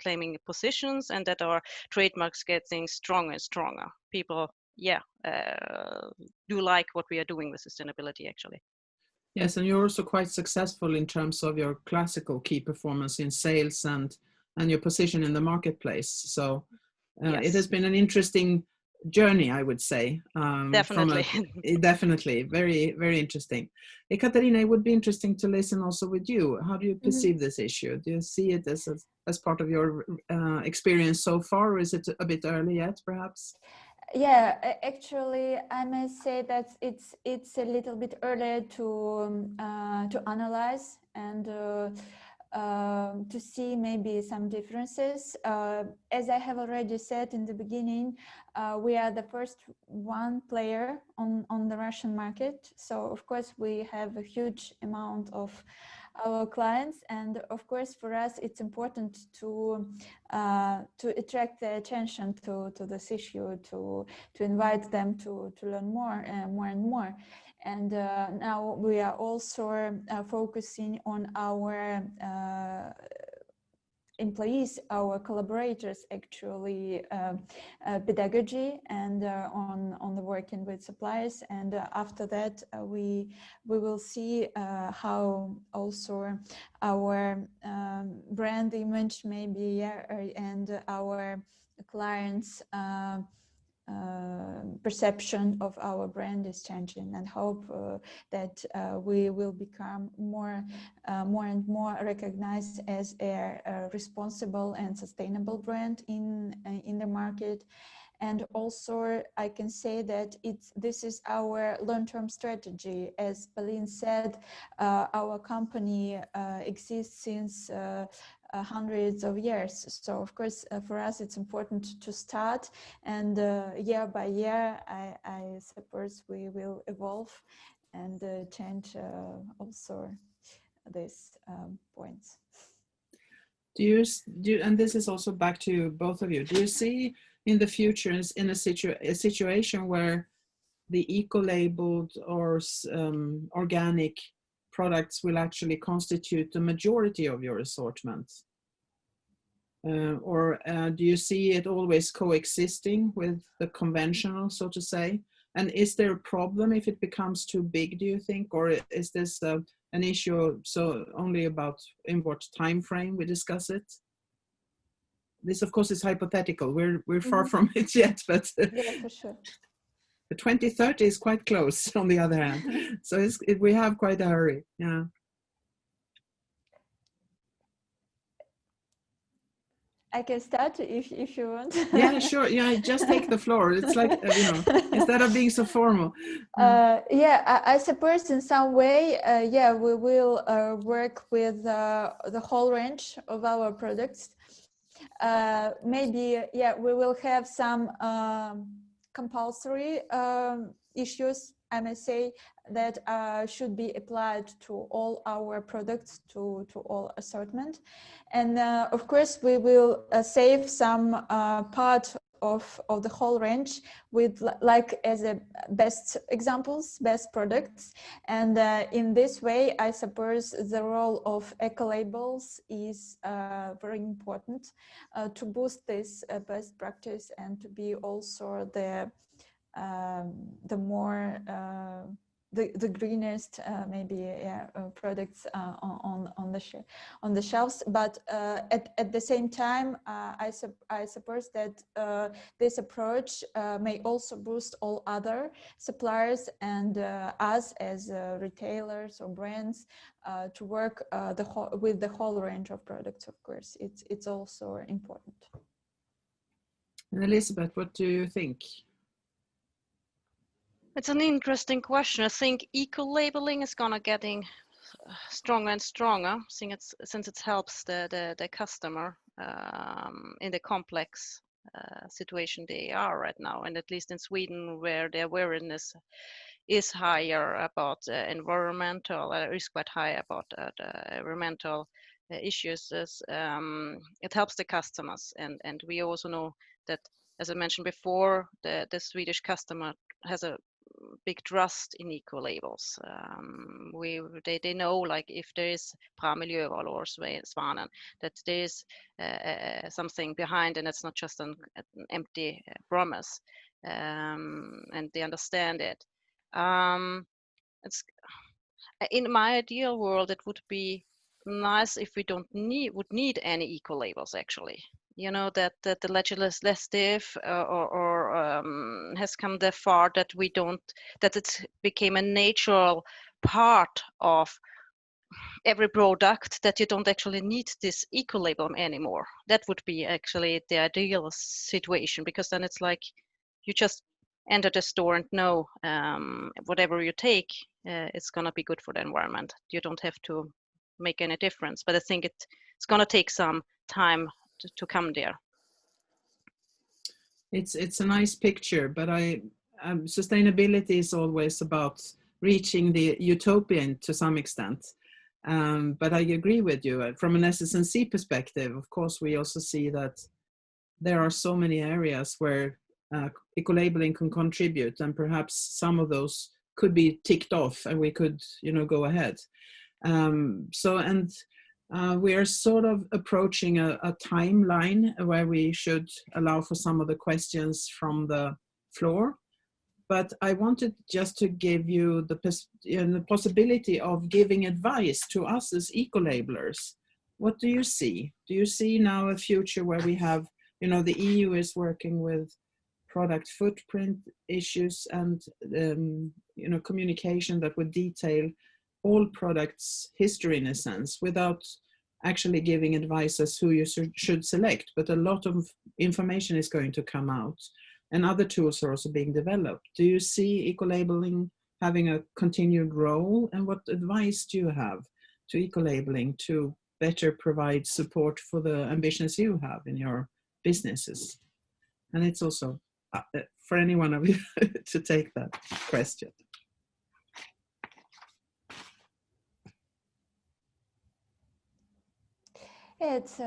claiming positions and that our trademarks getting stronger and stronger. People do like what we are doing with sustainability actually. Yes, and you're also quite successful in terms of your classical key performance in sales and your position in the marketplace. So yes. It has been an interesting journey, I would say. Definitely. Definitely, very, very interesting. Ekaterina, it would be interesting to listen also with you. How do you perceive this issue? Do you see it as part of your experience so far, or is it a bit early yet, perhaps? Yeah, actually, I must say that it's a little bit early to analyze and to see maybe some differences. As I have already said in the beginning, we are the first one player on the Russian market. So of course we have a huge amount of our clients, and of course for us it's important to attract their attention to this issue, to invite them to learn more and more. And now we are also focusing on our employees, our collaborators, actually pedagogy and on the working with suppliers. And after that, we will see how also our brand image maybe and our clients perception of our brand is changing, and hope that we will become more and more recognized as a responsible and sustainable brand in the market. And also I can say that this is our long-term strategy. As Pauline said, our company exists since hundreds of years. So of course, for us, it's important to start, and year by year, I suppose we will evolve and change also these points. Do you, and this is also back to both of you, do you see in the future in a situation where the eco-labeled or organic products will actually constitute the majority of your assortment? Or do you see it always coexisting with the conventional, so to say? And is there a problem if it becomes too big, do you think? Or is this an issue so only about in what time frame we discuss it? This, of course, is hypothetical. We're far from it yet, but yeah, for sure. The 2030 is quite close, on the other hand. So we have quite a hurry. Yeah. I can start if you want. Yeah, sure. Yeah, just take the floor. It's like, you know, instead of being so formal. Yeah, I suppose in some way, yeah, we will work with the whole range of our products. Maybe, yeah, we will have some compulsory issues, I may say, that should be applied to all our products, to all assortment. And of course, we will save some part of the whole range with, like, as a best examples, best products. And in this way, I suppose the role of Ecolabels is very important to boost this best practice and to be also the more the greenest maybe, yeah, products on the shelves. But at the same time, I suppose that this approach may also boost all other suppliers and us as retailers or brands to work with the whole range of products. Of course, it's also important. And Elisabeth, what do you think? It's an interesting question. I think eco-labeling is gonna getting stronger and stronger, since it helps the customer in the complex situation they are right now, and at least in Sweden, where the awareness is higher about environmental, is quite high about the environmental issues. It helps the customers, and we also know that, as I mentioned before, the Swedish customer has a big trust in eco-labels. They know, like, if there is Bra Miljöval or Svanen, that there is something behind, and it's not just an empty promise, and they understand it. It's, in my ideal world, it would be nice if we would need any eco-labels, actually. You know, that the legislative has come that far that that it became a natural part of every product, that you don't actually need this eco-label anymore. That would be actually the ideal situation, because then it's like you just enter the store and know whatever you take, it's gonna be good for the environment. You don't have to make any difference. But I think it's gonna take some time to come there. It's a nice picture, but sustainability is always about reaching the utopian to some extent. But I agree with you. From an SS&C perspective, of course, we also see that there are so many areas where eco-labeling can contribute, and perhaps some of those could be ticked off, and we could, you know, go ahead. We are sort of approaching a timeline where we should allow for some of the questions from the floor. But I wanted just to give you the possibility of giving advice to us as eco-labelers. What do you see? Do you see now a future where we have, you know, the EU is working with product footprint issues and, you know, communication that would detail all products' history in a sense, without actually giving advice as who you should select, but a lot of information is going to come out. and other tools are also being developed. Do you see eco-labeling having a continued role, and what advice do you have to eco-labeling to better provide support for the ambitions you have in your businesses? And it's also for any one of you to take that question. Yeah, it's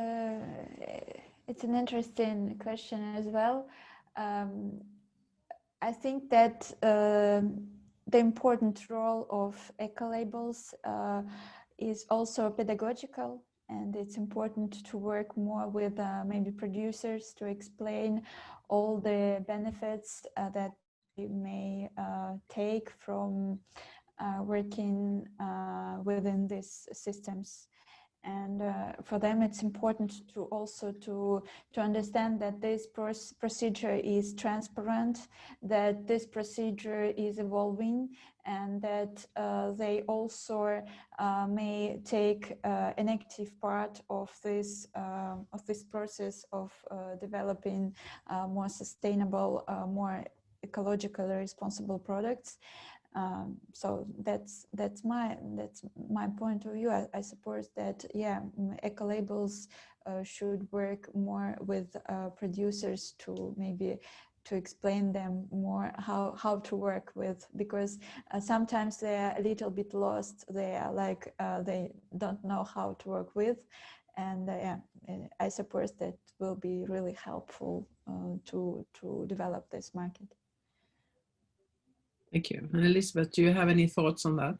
an interesting question as well. I think that the important role of ecolabels is also pedagogical, and it's important to work more with maybe producers to explain all the benefits that you may take from working within these systems. And for them, it's important to also to understand that this procedure is transparent, that this procedure is evolving, and that they also may take an active part of this process of developing more sustainable, more ecologically responsible products. So that's my point of view. I suppose that, yeah, ecolabels should work more with producers to maybe to explain them more how to work with, because sometimes they are a little bit lost. They are like they don't know how to work with, and yeah, I suppose that will be really helpful to develop this market. Thank you. And Elisabeth, do you have any thoughts on that?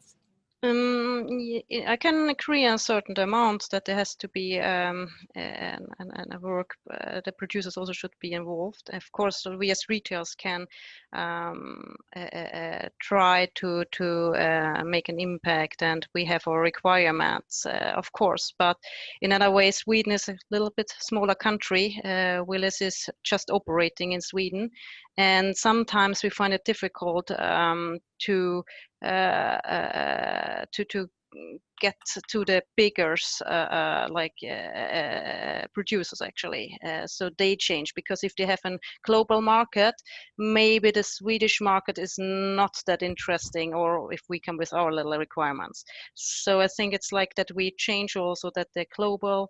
I can agree on certain amounts that there has to be and a work. The producers also should be involved. Of course, we as retailers can try to make an impact, and we have our requirements, of course. But in other ways, Sweden is a little bit smaller country. Willys is just operating in Sweden, and sometimes we find it difficult to get to the biggers producers actually. So they change, because if they have a global market, maybe the Swedish market is not that interesting, or if we come with our little requirements. So I think it's like that we change also, that the global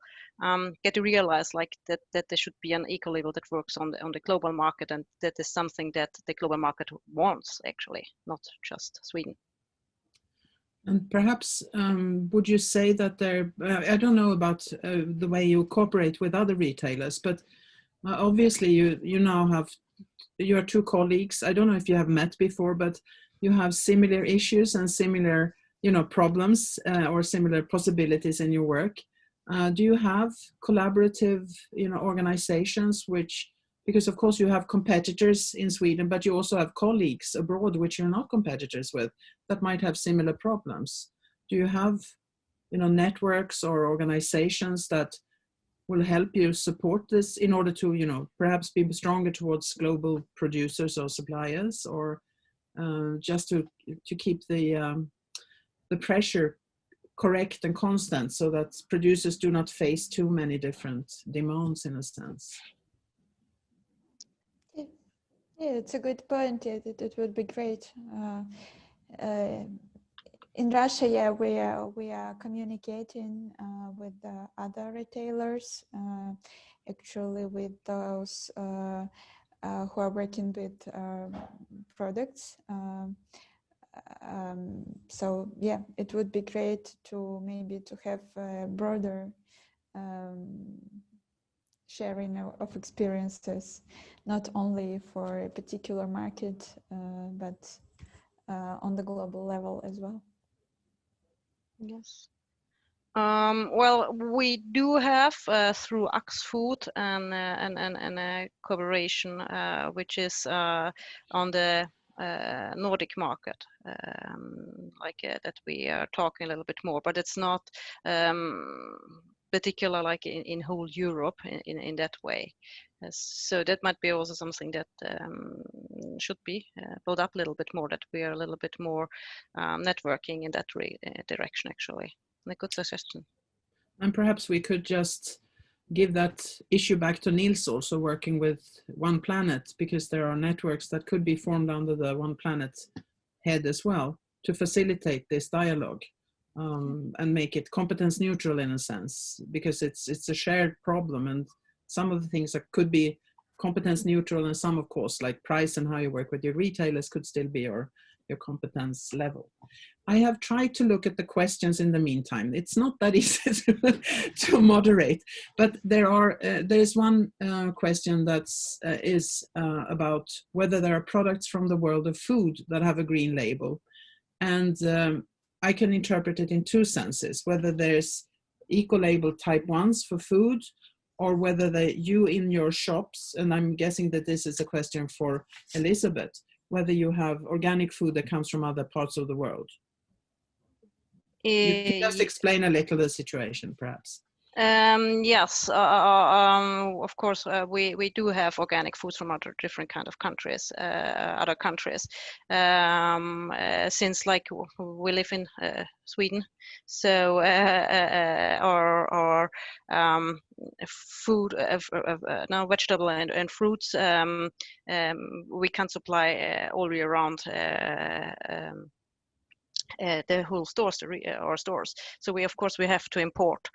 get to realize like that there should be an eco-label that works on the global market, and that is something that the global market wants actually, not just Sweden. And perhaps would you say that there, I don't know about the way you cooperate with other retailers, but obviously you now have your two colleagues. I don't know if you have met before, but you have similar issues and similar, problems or similar possibilities in your work. Do you have collaborative, organizations which, because of course you have competitors in Sweden, but you also have colleagues abroad which you're not competitors with that might have similar problems. Do you have, networks or organizations that will help you support this in order to, perhaps be stronger towards global producers or suppliers, or just to keep the pressure correct and constant, so that producers do not face too many different demands in a sense? Yeah, it's a good point. It would be great. In Russia, yeah, we are communicating with the other retailers, actually with those who are working with products. So yeah, it would be great to maybe to have a broader sharing of experiences, not only for a particular market, but on the global level as well. Yes. Well, we do have through Axfood and a cooperation which is on the Nordic market, that we are talking a little bit more, but it's not particular like in whole Europe in that way. So that might be also something that should be built up a little bit more, that we are a little bit more networking in that direction actually. A good suggestion. And perhaps we could just give that issue back to Nils, also working with One Planet, because there are networks that could be formed under the One Planet head as well to facilitate this dialogue and make it competence neutral in a sense, because it's a shared problem, and some of the things that could be competence neutral and some, of course, like price and how you work with your retailers could still be your competence level. I have tried to look at the questions in the meantime. It's not that easy to moderate, but there's one question that's about whether there are products from the world of food that have a green label. And I can interpret it in two senses, whether there's eco-label type 1s for food, or whether you in your shops, and I'm guessing that this is a question for Elisabeth, whether you have organic food that comes from other parts of the world. You can just explain a little the situation, perhaps. Yes, of course, we do have organic foods from other different kind of countries, since like we live in Sweden, so our food, now vegetable and fruits, we can supply all year round. The whole stores, our stores. So we, of course, we have to import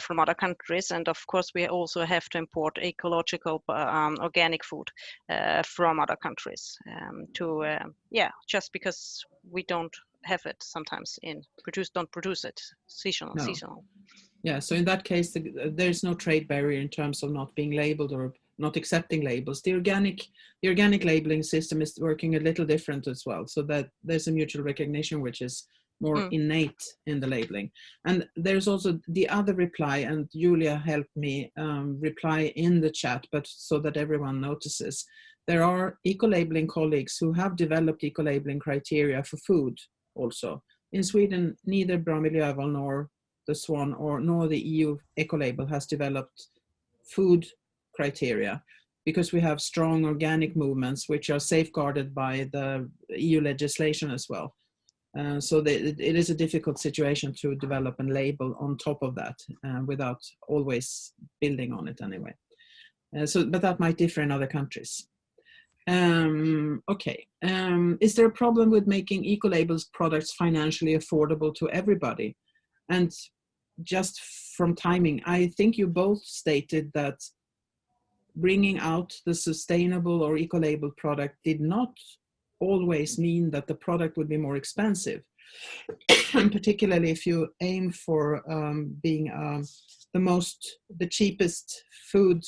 from other countries, and of course we also have to import ecological organic food from other countries just because we don't have it sometimes don't produce it seasonal. Yeah, so in that case, there's no trade barrier in terms of not being labeled or not accepting labels. The organic labeling system is working a little different as well, so that there's a mutual recognition which is more innate in the labeling. And there's also the other reply, and Yulia helped me reply in the chat, but so that everyone notices. There are eco-labeling colleagues who have developed eco-labeling criteria for food also. In Sweden, neither Bra Miljöval nor the SWAN nor the EU Ecolabel has developed food criteria, because we have strong organic movements which are safeguarded by the EU legislation as well. So it is a difficult situation to develop and label on top of that without always building on it anyway. But that might differ in other countries. Okay, is there a problem with making Ecolabels products financially affordable to everybody? And just from timing, I think you both stated that bringing out the sustainable or eco-label product did not always mean that the product would be more expensive. And particularly if you aim for being the cheapest food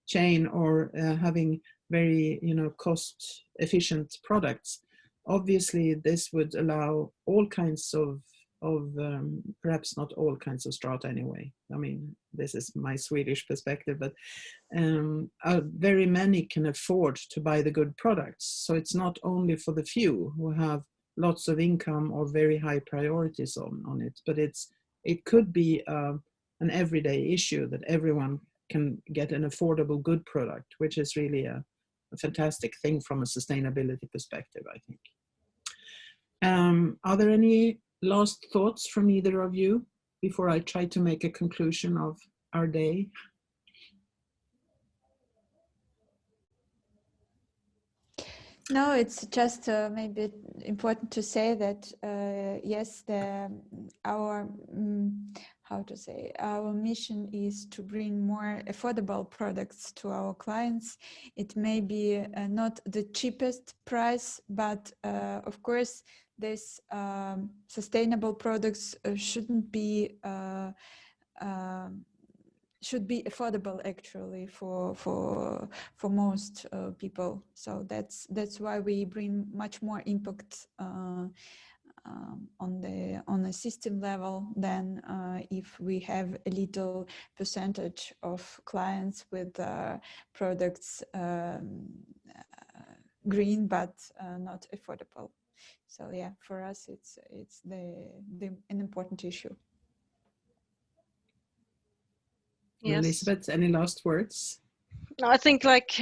chain or having very cost efficient products, obviously this would allow all kinds of perhaps not all kinds of strata anyway. I mean, this is my Swedish perspective, but very many can afford to buy the good products. So it's not only for the few who have lots of income or very high priorities on it, but it could be an everyday issue that everyone can get an affordable good product, which is really a fantastic thing from a sustainability perspective, I think. Are there any last thoughts from either of you before I try to make a conclusion of our day? No, it's just maybe important to say that yes, our mission is to bring more affordable products to our clients. It may be not the cheapest price, but of course, these sustainable products should be affordable actually for most people. So that's why we bring much more impact on a system level than if we have a little percentage of clients with products green but not affordable. So yeah, for us it's an important issue. Yes. Elisabeth, any last words? No, I think like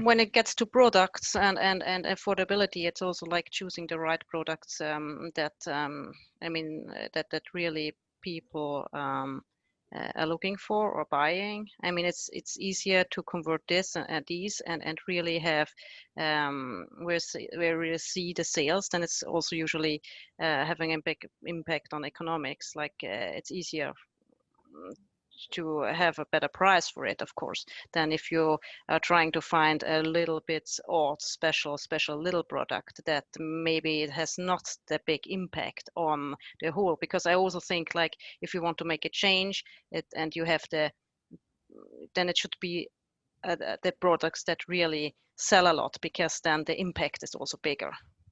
when it gets to products and affordability, it's also like choosing the right products that really people are looking for or buying. I mean, it's easier to convert this and these and really have where we really see the sales. Then it's also usually having a big impact on economics. Like it's easier to have a better price for it, of course, than if you are trying to find a little bit odd, special little product that maybe it has not the big impact on the whole. Because I also think, like, if you want to make a change, and you have then it should be the products that really sell a lot, because then the impact is also bigger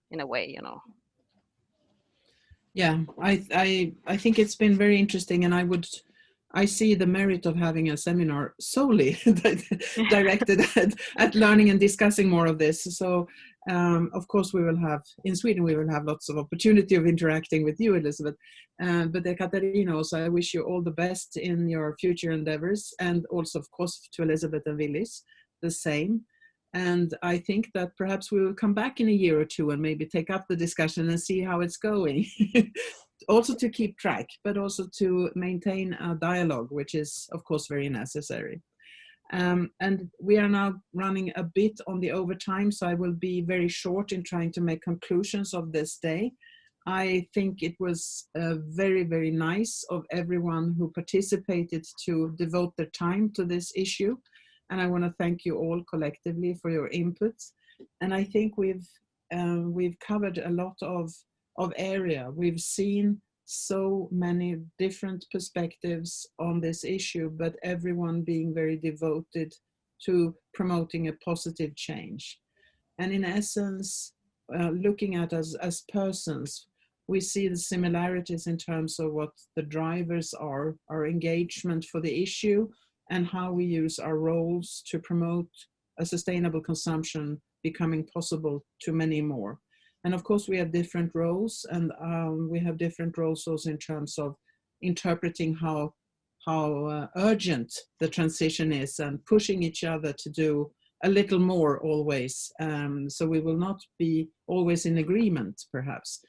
in a way, you know. Yeah, I think it's been very interesting, and I see the merit of having a seminar solely directed at learning and discussing more of this. So, of course, in Sweden, we will have lots of opportunity of interacting with you, Elisabeth. But Ekaterina, also, I wish you all the best in your future endeavors. And also, of course, to Elisabeth and Willys, the same. And I think that perhaps we will come back in a year or two and maybe take up the discussion and see how it's going. Also to keep track, but also to maintain a dialogue, which is, of course, very necessary. And we are now running a bit on the overtime, so I will be very short in trying to make conclusions of this day. I think it was very, very nice of everyone who participated to devote their time to this issue. And I want to thank you all collectively for your input. And I think we've covered a lot of area. We've seen so many different perspectives on this issue, but everyone being very devoted to promoting a positive change. And in essence, looking at us as persons, we see the similarities in terms of what the drivers are, our engagement for the issue, and how we use our roles to promote a sustainable consumption becoming possible to many more. And of course, we have different roles, and we have different roles also in terms of interpreting how urgent the transition is and pushing each other to do a little more always. So we will not be always in agreement, perhaps,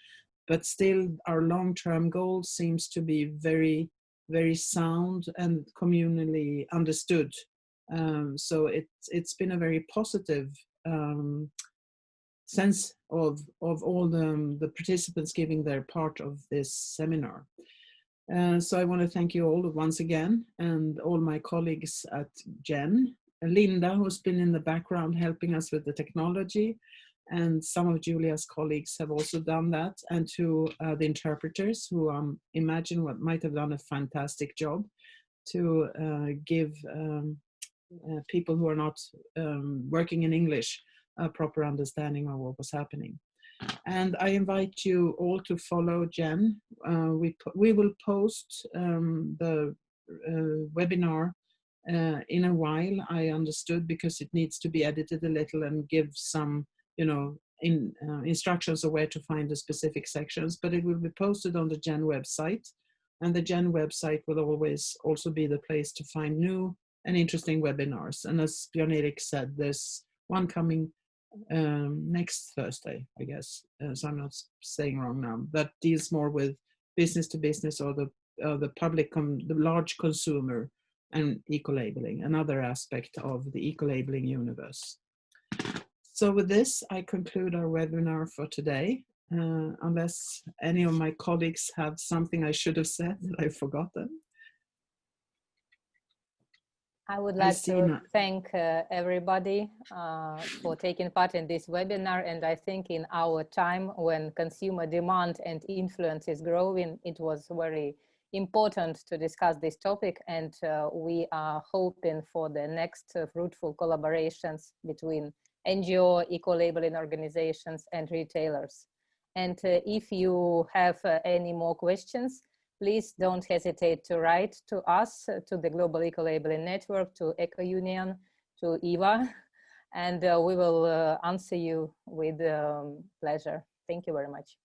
but still our long-term goal seems to be very, very sound and communally understood. So it's been a very positive sense of all the participants giving their part of this seminar. So I want to thank you all once again, and all my colleagues at Jen, Linda, who's been in the background helping us with the technology, and some of Julia's colleagues have also done that, and to the interpreters who imagine what might have done a fantastic job to give people who are not working in English a proper understanding of what was happening. And I invite you all to follow Jen. We will post the webinar in a while, I understood, because it needs to be edited a little and give some, instructions of where to find the specific sections, but it will be posted on the Jen website. And the Jen website will always also be the place to find new and interesting webinars. And as Björn Erik said, there's one coming next Thursday, I guess, so I'm not saying wrong now, that deals more with business to business, or the public, the large consumer, and eco-labeling, another aspect of the eco-labeling universe. So with this, I conclude our webinar for today, unless any of my colleagues have something I should have said that I've forgotten. I would like to thank everybody for taking part in this webinar. And I think in our time when consumer demand and influence is growing, it was very important to discuss this topic. And we are hoping for the next fruitful collaborations between NGO, eco-labeling organizations, and retailers. And if you have any more questions, please don't hesitate to write to us, to the Global Eco-Labeling Network, to Eco Union, to EVA, and we will answer you with pleasure. Thank you very much.